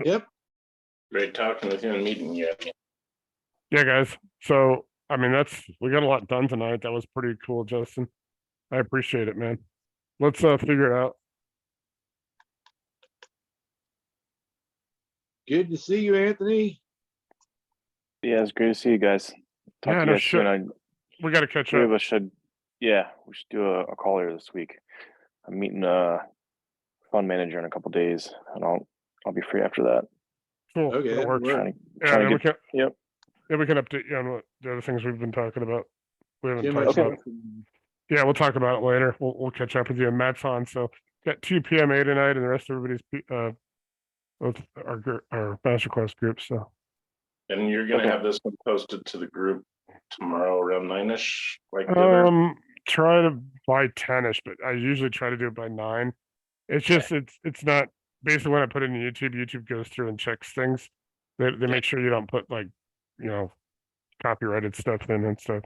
Yep. Great talking with you and meeting you. Yeah, guys. So we got a lot done tonight. That was pretty cool, Justin. I appreciate it, man. Let's figure it out. Good to see you, Anthony. Yeah, it's great to see you guys. Talk Yeah, to no you guys soon. We got to catch Three up. of us should, yeah, we should do a call here this week. I'm meeting a fund manager in a couple days, and I'll be free after that. Cool. Okay, That that'll works. work. Trying to, Yeah, trying then to we can. yep. Yeah, we can update you on what the other things we've been talking about. We haven't Jim, talked Okay. about. Yeah, we'll talk about it later. We'll catch up with you. And Matt's on, so got 2 p.m. tonight, and the rest of everybody's with our Masterclass group. So And you're gonna have this one posted to the group tomorrow around 9ish, like the other. try to by 10ish, but I usually try to do it by 9. It's just it's not basically when I put it in YouTube goes through and checks things. They make sure you don't put like copyrighted stuff in and stuff.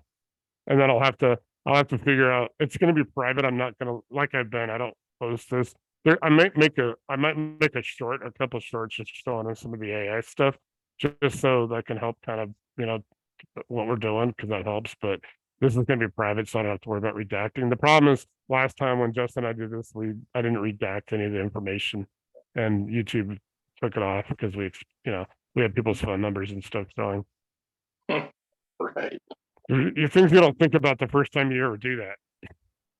And then I'll have to figure out it's gonna be private. I'm not gonna I don't post this. I might make a short, a couple shorts just showing us some of the AI stuff, just so that can help kind of, what we're doing, because that helps. But this is gonna be private, so I don't have to worry about redacting. The problem is last time when Justin and I did this, I didn't redact any of the information, and YouTube took it off because we had people's phone numbers and stuff showing. Right. Things you don't think about the first time you ever do that.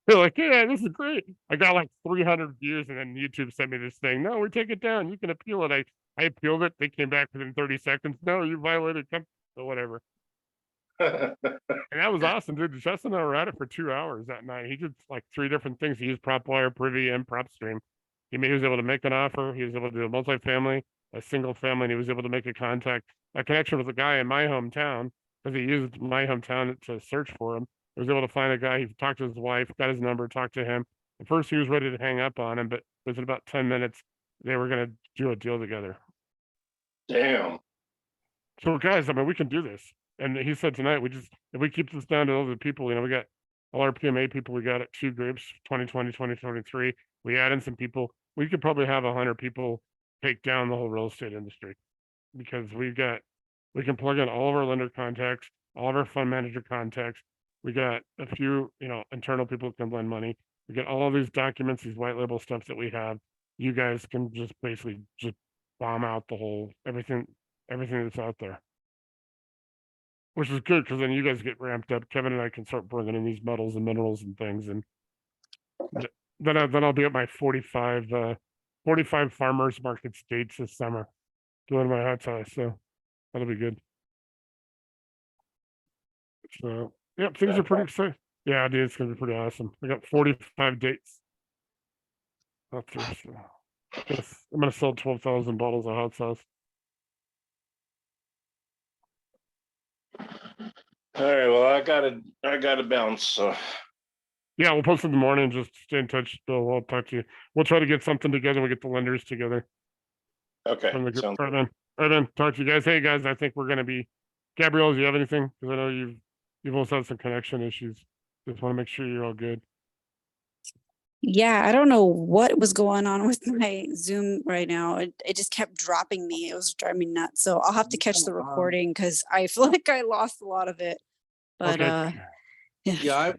They're like, yeah, this is great. I got like 300 views, and then YouTube sent me this thing. No, we take it down. You can appeal it. I appealed it. They came back within 30 seconds. No, you violated or whatever. And that was awesome, dude. Justin and I were at it for 2 hours that night. He did like 3 different things. He used PropWire, Privy, and PropStream. He was able to make an offer. He was able to do a multifamily, a single family, and he was able to make a connection with a guy in my hometown, because he used my hometown to search for him. He was able to find a guy. He talked to his wife, got his number, talked to him. At first, he was ready to hang up on him, but within about 10 minutes, they were going to do a deal together. Damn. So, guys, we can do this. And he said tonight, if we keep this down to those people, we got all our PMA people, we got it 2 groups, 2020, 2023. We add in some people. We could probably have 100 people take down the whole real estate industry, because we can plug in all of our lender contacts, all of our fund manager contacts. We got a few, internal people who can lend money. We get all of these documents, these white label stuff that we have. You guys can just basically just bomb out the whole everything that's out there, which is good, because then you guys get ramped up. Kevin and I can start bringing in these metals and minerals and things, and then I'll be at my 45 farmers market states this summer doing my hot sauce. So that'll be good. So, yeah, things are pretty exciting. Yeah, dude, it's gonna be pretty awesome. I got 45 dates out there. So I'm gonna sell 12,000 bottles of hot sauce. All right. Well, I gotta bounce. So Yeah, we'll post in the morning. Just stay in touch. Bill, I'll talk to you. We'll try to get something together. We get the lenders together okay. from the group. Sounds All right, then. Talk to you guys. Hey, guys, I think we're gonna be. Gabrielle, do you have anything? Because I know you've also had some connection issues. Just want to make sure you're all good. Yeah, I don't know what was going on with my Zoom right now. It just kept dropping me. It was driving me nuts. So I'll have to catch the recording, because I feel like I lost a lot of it. But Okay. Yeah,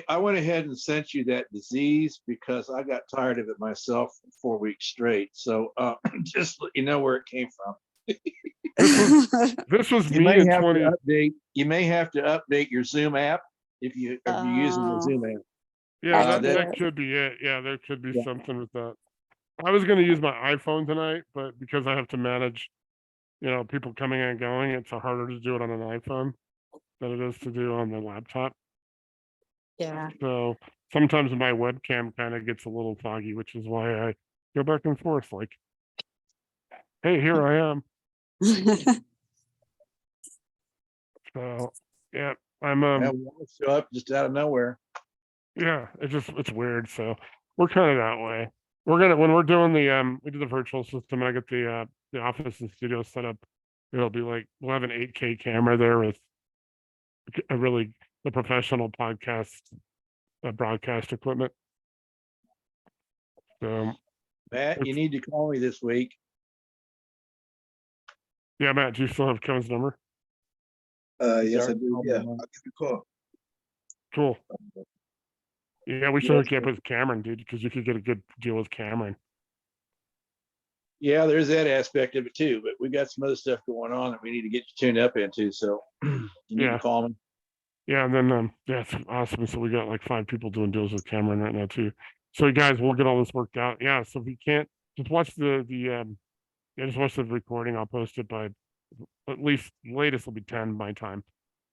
I went ahead and sent you that disease because I got tired of it myself for 4 weeks straight. So just let you know where it came from. This was You me may in have 20. to update. You may have to update your Zoom app if you're using the Oh, Zoom app. Yeah, that could be that it. could be it. Yeah, there could be Yeah. something with that. I was gonna use my iPhone tonight, but because I have to manage, people coming and going, it's harder to do it on an iPhone than it is to do on the laptop. Yeah. So sometimes my webcam kind of gets a little foggy, which is why I go back and forth like, hey, here I am. So yeah, I'm And we all show up just out of nowhere. yeah, it's weird. So we're kind of that way. We're gonna when we're doing we do the virtual system and I get the office and studio set up, it'll be like we'll have an 8K camera there with a really the professional podcast broadcast equipment. So Matt, you need to call me this week. yeah, Matt, do you still have Kevin's number? Yes, I do. Yeah, I'll give you a call. Cool. Yeah, we should hook you up with Cameron, dude, because you could get a good deal with Cameron. Yeah, there's that aspect of it too, but we got some other stuff going on that we need to get you tuned up into. So you need Yeah. to call me. Yeah, and then yeah, it's awesome. So we got like 5 people doing deals with Cameron right now too. So guys, we'll get all this worked out. Yeah, so if you can't just watch just watch the recording. I'll post it by at least latest will be 10 my time.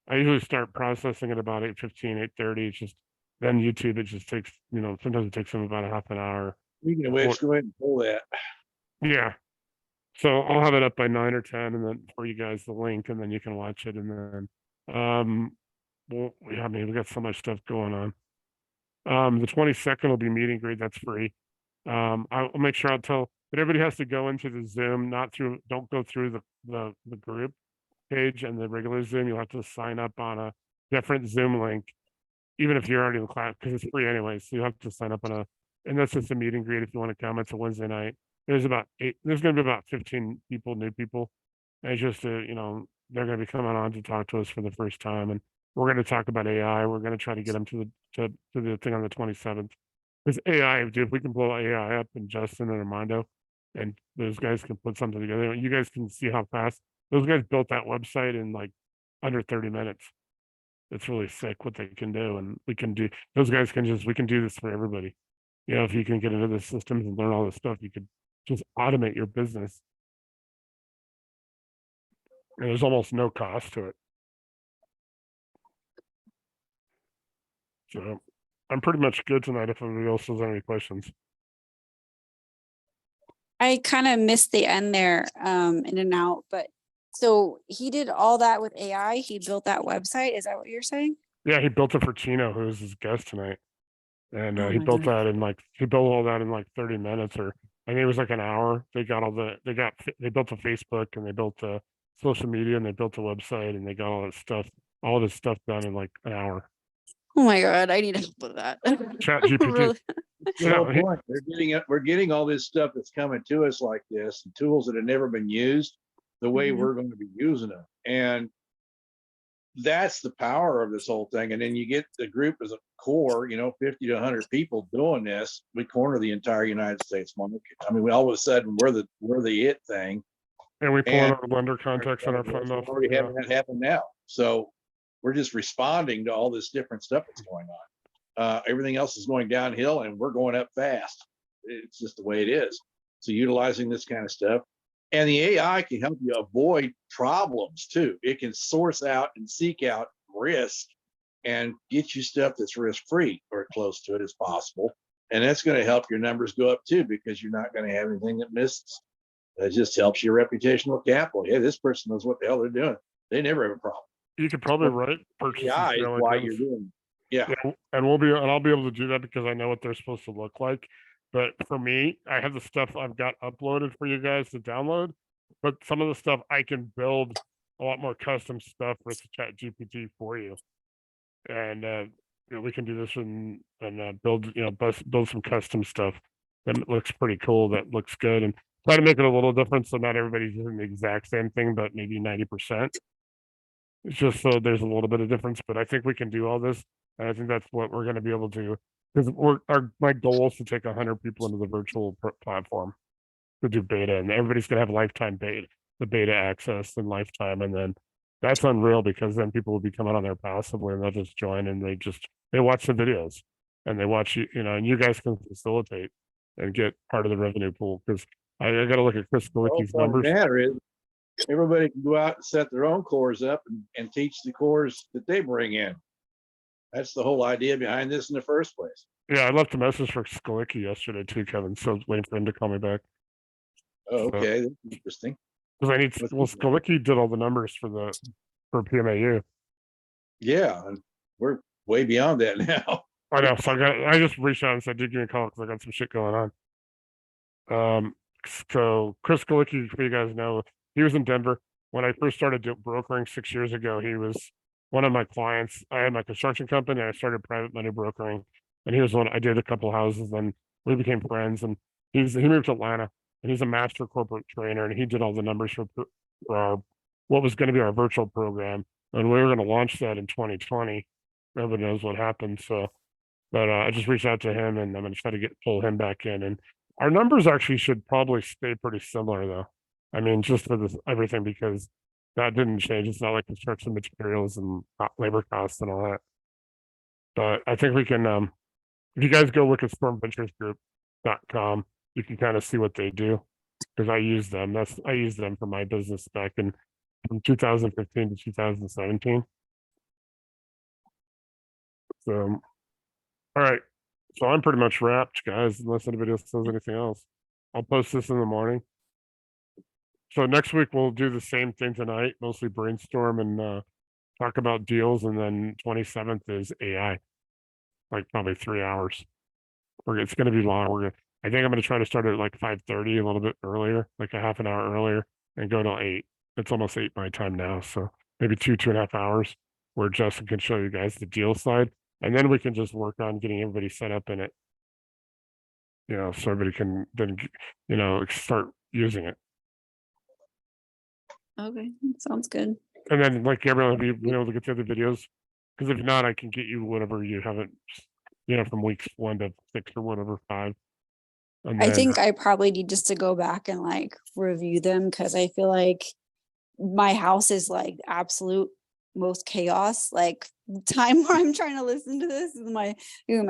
I usually start processing at about 8:15, 8:30. It's just then YouTube it just takes, sometimes it takes them about a half an hour. Speaking of which, go ahead and pull that. Yeah. So I'll have it up by 9 or 10 and then for you guys the link and then you can watch it and then well, yeah, I mean, we got so much stuff going on. The 22nd will be meet and greet. That's free. I'll make sure I'll tell, but everybody has to go into the Zoom, don't go through the group page and the regular Zoom. You'll have to sign up on a different Zoom link, even if you're already in the class, because it's free anyway. So you have to sign up and that's just a meet and greet if you want to come. It's a Wednesday night. There's going to be about 15 people, new people. And it's just, they're going to be coming on to talk to us for the first time. And we're going to talk about AI. We're going to try to get them to the thing on the 27th. Because AI, dude, if we can blow AI up and Justin and Armando, and those guys can put something together, you guys can see how fast those guys built that website in like under 30 minutes. It's really sick what they can do. And we can do, those guys we can do this for everybody. If you can get into the systems and learn all this stuff, you could just automate your business. And there's almost no cost to it. So I'm pretty much good tonight if anybody else has any questions. I kind of missed the end there, in and out, but so he did all that with AI. He built that website. Is that what you're saying? Yeah, he built it for Chino, who is his guest tonight. And Oh he my built God. that he built all that in like 30 minutes or I think it was like an hour. They built a Facebook and they built a social media and they built a website and they got all this stuff done in like an hour. Oh my God, I need help with that. Chat GPT. Really? That's the whole point. We're getting all this stuff that's coming to us like this, and tools that have never been used the way Mhm. we're going to be using them. And that's the power of this whole thing. And then you get the group as a core, 50 to 100 people doing this. We corner the entire United States market. I mean, all of a sudden we're the it thing. And we pull in And our lender contacts on our phone. we're already having that happen now. So we're just responding to all this different stuff that's going on. Everything else is going downhill and we're going up fast. It's just the way it is. So utilizing this kind of stuff. And the AI can help you avoid problems too. It can source out and seek out risk and get you stuff that's risk-free or close to it as possible. And that's going to help your numbers go up too, because you're not going to have anything that misses. It just helps your reputational capital. Yeah, this person knows what the hell they're doing. They never have a problem. You could probably write purchases. AI is why you're doing. Yeah. And I'll be able to do that because I know what they're supposed to look like. But for me, I have the stuff I've got uploaded for you guys to download. But some of the stuff I can build a lot more custom stuff with Chat GPT for you. And we can do this and build some custom stuff that looks pretty cool, that looks good, and try to make it a little different so not everybody's doing the exact same thing, but maybe 90%. It's just so there's a little bit of difference, but I think we can do all this. And I think that's what we're going to be able to do. Because my goal is to take 100 people into the virtual platform to do beta, and everybody's going to have lifetime beta, the beta access and lifetime, and then that's unreal because then people will be coming on there passively and they'll just join and they watch the videos and they watch you know, and you guys can facilitate and get part of the revenue pool because I got to look at Chris The whole Galicki's point of the numbers. matter is, everybody can go out and set their own cores up and teach the cores that they bring in. That's the whole idea behind this in the first place. Yeah, I left a message for Skalicki yesterday too, Kevin. So I was waiting for him to call me back. Oh, okay, that's interesting. Because I need What's well, he doing? Skalicki did all the numbers for PMAU. Yeah, and we're way beyond that now. I know. So I just reached out and said, "Dude, give me a call because I got some shit going on." So Chris Galicki, for you guys know, he was in Denver when I first started brokering 6 years ago. He was one of my clients. I had my construction company. I started private money brokering, and he was one. I did a couple houses, and we became friends. And he moved to Atlanta, and he's a master corporate trainer, and he did all the numbers for our what was going to be our virtual program, and we were going to launch that in 2020. Nobody knows what happened. So, but I just reached out to him, and I'm going to try to pull him back in. And our numbers actually should probably stay pretty similar, though. I mean, just for this everything because that didn't change. It's not like construction materials and labor costs and all that. But I think we can. If you guys go look at stormventuresgroup.com, you can kind of see what they do because I use them. I used them for my business back in from 2015 to 2017. So, all right. So I'm pretty much wrapped, guys, unless anybody else says anything else. I'll post this in the morning. So next week we'll do the same thing tonight, mostly brainstorm and talk about deals, and then 27th is AI, like probably 3 hours. It's going to be long. I think I'm going to try to start at like 5:30, a little bit earlier, like a half an hour earlier, and go till 8. It's almost 8 my time now, so maybe 2.5 hours, where Justin can show you guys the deal side, and then we can just work on getting everybody set up in it. You know, so everybody can then start using it. Okay, sounds good. And then like everyone will be able to get the other videos. Because if not, I can get you whatever you haven't, from weeks 1 to 6 or whatever, 5. And I then, think I probably need just to go back and like review them because I feel like my house is like absolute most chaos. Like the time where I'm trying to listen to this is my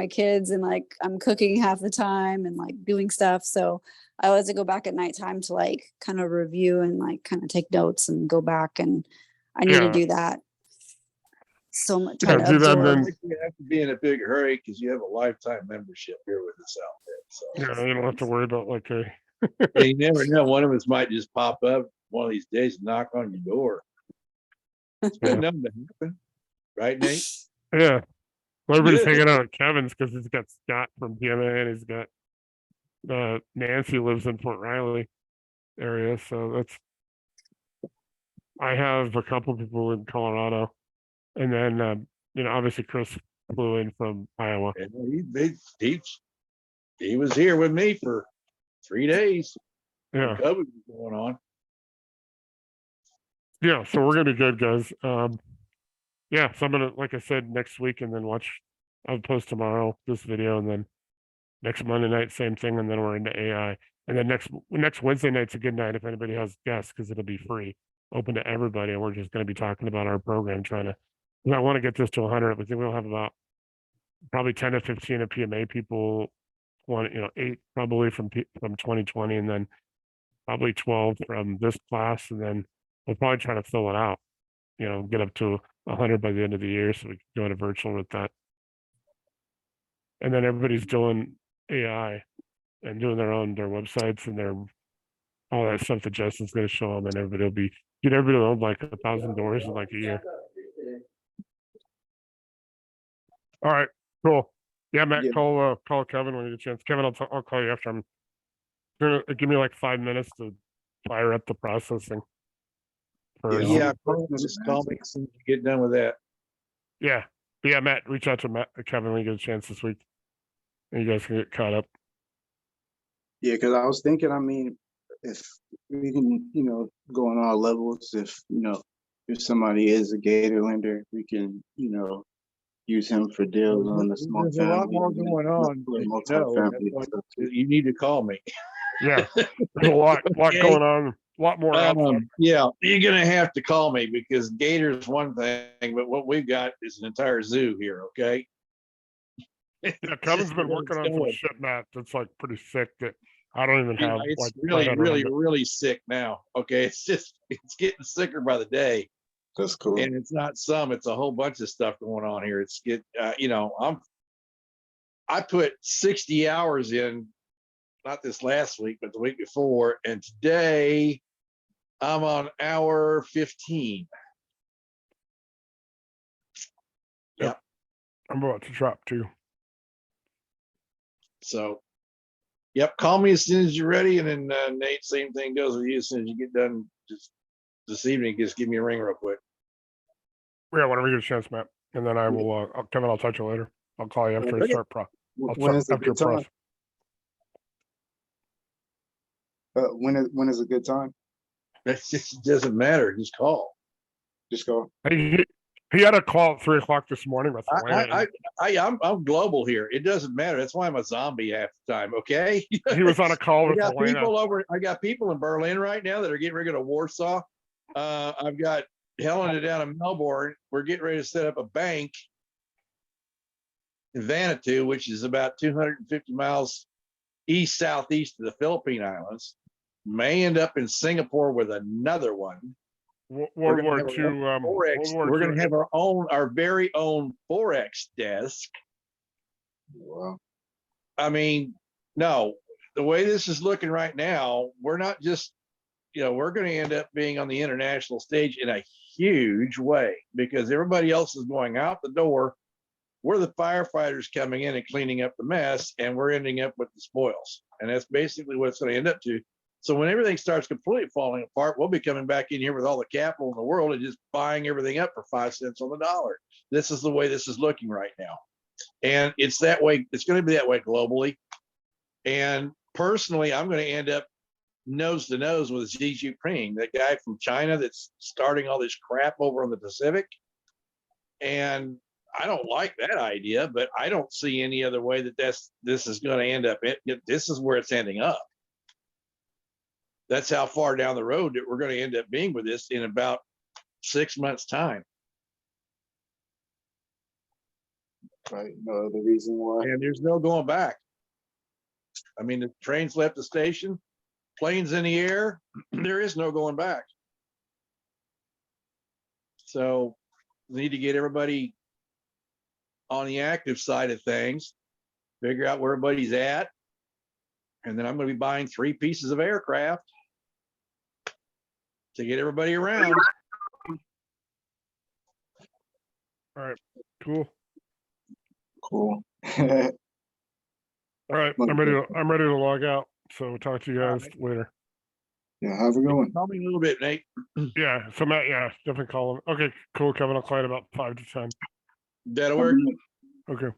kids and like I'm cooking half the time and like doing stuff. So I like to go back at nighttime to like kind of review and like kind of take notes and go back, and I need to Yeah. do that. So much Yeah, trying to do that and absorb. then- You have to be in a big hurry because you have a lifetime membership here with us out there. So you don't have to worry about like a yeah, you never know. One of us might just pop up one of these days and knock on your door. It's been known to happen, right, Nate? yeah. Well, everybody's Yeah. hanging out at Kevin's because he's got Scott from PMA and he's got Nancy lives in Fort Riley area, so that's. I have a couple people in Colorado, and then obviously Chris flew in from Iowa. And he was here with me for 3 days. Yeah, COVID was going on. yeah. So we're gonna be good, guys. Yeah. So I'm gonna, like I said, next week, and then I'll post tomorrow this video, and then next Monday night, same thing, and then we're into AI. And then next Wednesday night's a good night if anybody has guests because it'll be free, open to everybody, and we're just going to be talking about our program, I want to get this to 100. We think we'll have about probably 10 to 15 of PMA people, 8 probably from 2020, and then probably 12 from this class, and then we'll probably try to fill it out, get up to 100 by the end of the year, so we can go into virtual with that. And then everybody's doing AI and doing their websites and all that stuff that Justin's going to show them, and everybody will get everybody to own like 1,000 doors in like a year. All right, cool. Yeah, Matt, Yeah. call Kevin when you get a chance. Kevin, I'll call you after. Give me like 5 minutes to fire up the processing. Yeah, just call me as soon as you get done with that. Yeah. But yeah, Matt, reach out to Kevin when you get a chance this week. And you guys can get caught up. Yeah, because I was thinking, I mean, if we can, go on all levels, if somebody is a gator lender, we can, use him for deals on the small There's a lot family. more going on. multi-family That's why stuff too. you need to call me. Yeah. There's a lot Okay. going on. a lot more outside. Yeah, you're gonna have to call me because Gator's one thing, but what we've got is an entire zoo here, okay? Yeah, It's Kevin's just been the way working it's on some going. shit mat that's like pretty thick that I don't even Yeah, have it's like really, plan really, around it. really sick now. Okay, it's getting sicker by the day, That's cool. and it's not some, it's a whole bunch of stuff going on here. I put 60 hours in, not this last week, but the week before, and today I'm on hour 15. Yep. I'm about to drop too. So, yep, call me as soon as you're ready, and then Nate, same thing goes with you. As soon as you get done, just this evening, just give me a ring real quick. Yeah, whenever you get a chance, Matt. And then I will, Kevin, I'll talk to you later. I'll call you after I Okay. start pro. I'll When is a after good time? press. When is a good time? It just doesn't matter. Just call. Just go. He had a call at 3:00 this morning with Elena. I'm global here. It doesn't matter. That's why I'm a zombie half the time. Okay. He was on a call I with got Elena. I got people in Berlin right now that are getting ready to go to Warsaw. I've got Helena down in Melbourne. We're getting ready to set up a bank in Vanuatu, which is about 250 miles southeast of the Philippine Islands. May end up in Singapore with another one. World We're War gonna have II. our own Forex. World War We're II. going to have our very own Forex desk. Wow. I mean, no, the way this is looking right now, we're not just, we're going to end up being on the international stage in a huge way because everybody else is going out the door. We're the firefighters coming in and cleaning up the mess, and we're ending up with the spoils. And that's basically what it's going to end up to. So when everything starts completely falling apart, we'll be coming back in here with all the capital in the world and just buying everything up for 5 cents on the dollar. This is the way this is looking right now. And it's that way. It's going to be that way globally. And personally, I'm going to end up nose to nose with Xi Jinping, that guy from China that's starting all this crap over on the Pacific. And I don't like that idea, but I don't see any other way that this is going to end up. This is where it's ending up. That's how far down the road that we're going to end up being with this in about 6 months' time. Right. No other reason why. And there's no going back. I mean, the train's left the station, planes in the air, there is no going back. So we need to get everybody on the active side of things, figure out where everybody's at. And then I'm going to be buying 3 pieces of aircraft to get everybody around. All right. Cool. Cool. All right. I'm ready to log out. So talk to you guys later. Yeah, have a good one. Tell me a little bit, Nate. Yeah. So Matt, yeah, definitely call him. Okay, cool, Kevin. I'll call you about 5 to 10. That'll work. Okay.